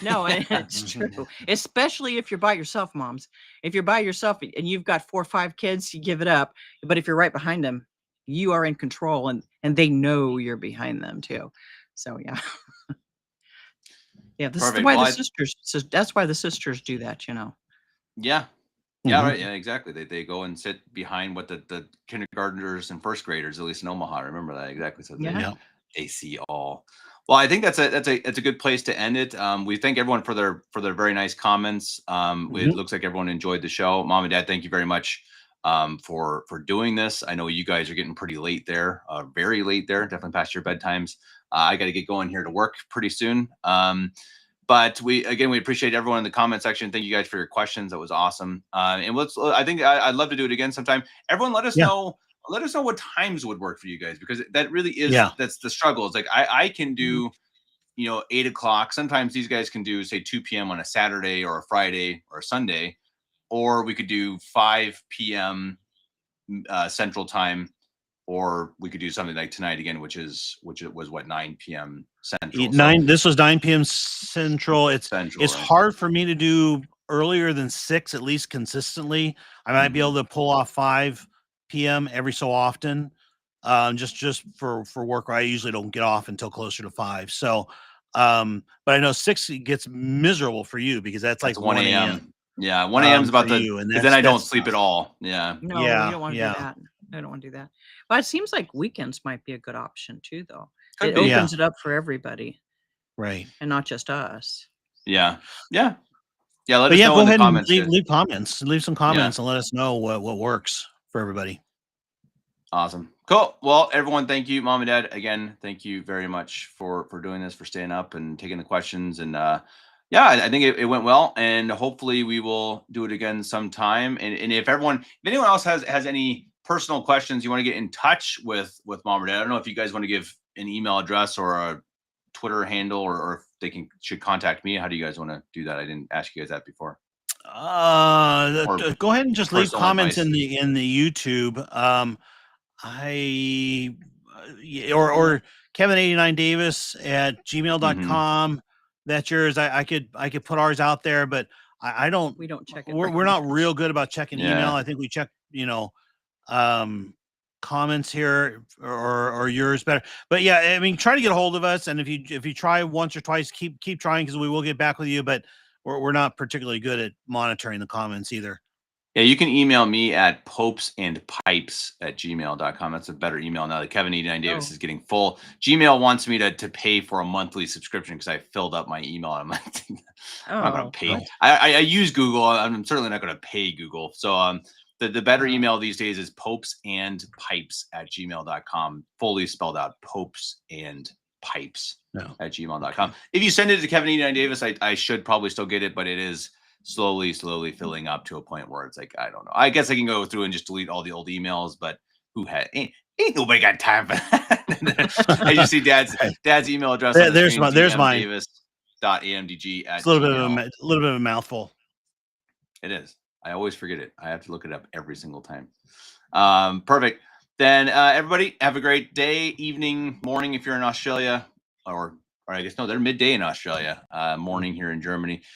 No, it's true. Especially if you're by yourself, moms. If you're by yourself and you've got 4 or 5 kids, you give it up. But if you're right behind them, you are in control, and they know you're behind them too. So yeah. This is why that's why the sisters do that, Yeah. Yeah, right. Yeah, exactly. They go and sit behind what the kindergartners and first graders, at least in Omaha, remember that exactly. So They see all. Well, I think that's a good place to end it. We thank everyone for their very nice comments. It looks like everyone enjoyed the show. Mom and Dad, thank you very much for doing this. I know you guys are getting pretty late there, very late there, definitely past your bedtimes. I got to get going here to work pretty soon. But we appreciate everyone in the comment section. Thank you guys for your questions. That was awesome. And I think I'd love to do it again sometime. Everyone, let us know. Let us know what times would work for you guys, because that really is that's the struggle. It's like I can do 8 o'clock. Sometimes these guys can do, say, 2 p.m. on a Saturday or a Friday or a Sunday, or we could do 5 p.m. Central Time, or we could do something like tonight again, which was what, 9 p.m. Central. This was 9 p.m. Central. It's right? hard for me to do earlier than 6, at least consistently. I might be able to pull off 5 p.m. every so often, just for work. I usually don't get off until closer to 5. So, but I know 6 gets miserable for you, because that's like 1 a.m. Yeah, 1 a.m. is about you, and then I don't sleep at all. Yeah. No, you don't want to do that. I don't want to do that. But it seems like weekends might be a good option too, though. It opens it up for everybody, right, and not just us. Yeah. Let us know go in the ahead comments. And leave comments. Leave some comments and let us know what works for everybody. Awesome. Cool. Well, everyone, thank you. Mom and Dad, again, thank you very much for doing this, for staying up and taking the questions. And I think it went well, and hopefully we will do it again sometime. And if anyone else has any personal questions, you want to get in touch with Mom or Dad, I don't know if you guys want to give an email address or a Twitter handle, or if they should contact me. How do you guys want to do that? I didn't ask you guys that before. Go ahead and just leave comments advice in the YouTube. Or Kevin89Davis at gmail.com. That's yours. I could put ours out there, but I don't. We don't check it. We're not real good about checking email. I think we check comments here, or yours better. But yeah, I mean, try to get a hold of us, and if you try once or twice, keep trying, because we will get back with you. But we're not particularly good at monitoring the comments either. Yeah, you can email me at popesandpipes@gmail.com. That's a better email now that Kevin89Davis is getting full. Gmail wants me to pay for a monthly subscription because I filled up my email. I'm like, I'm not going to pay. I use Google. I'm certainly not going to pay Google. So the better email these days is popesandpipes@gmail.com. Fully spelled out, popesandpipes@gmail.com. If you send it to Kevin89Davis, I should probably still get it, but it is slowly filling up to a point where it's like, I don't know. I guess I can go through and just delete all the old emails, but ain't nobody got time for that. As you see, Dad's email address. There's mine. Davis.amdg@gmail. It's a little bit of a mouthful. It is. I always forget it. I have to look it up every single time. Perfect. Then everybody have a great day, evening, morning if you're in Australia, or I guess no, they're midday in Australia, morning here in Germany.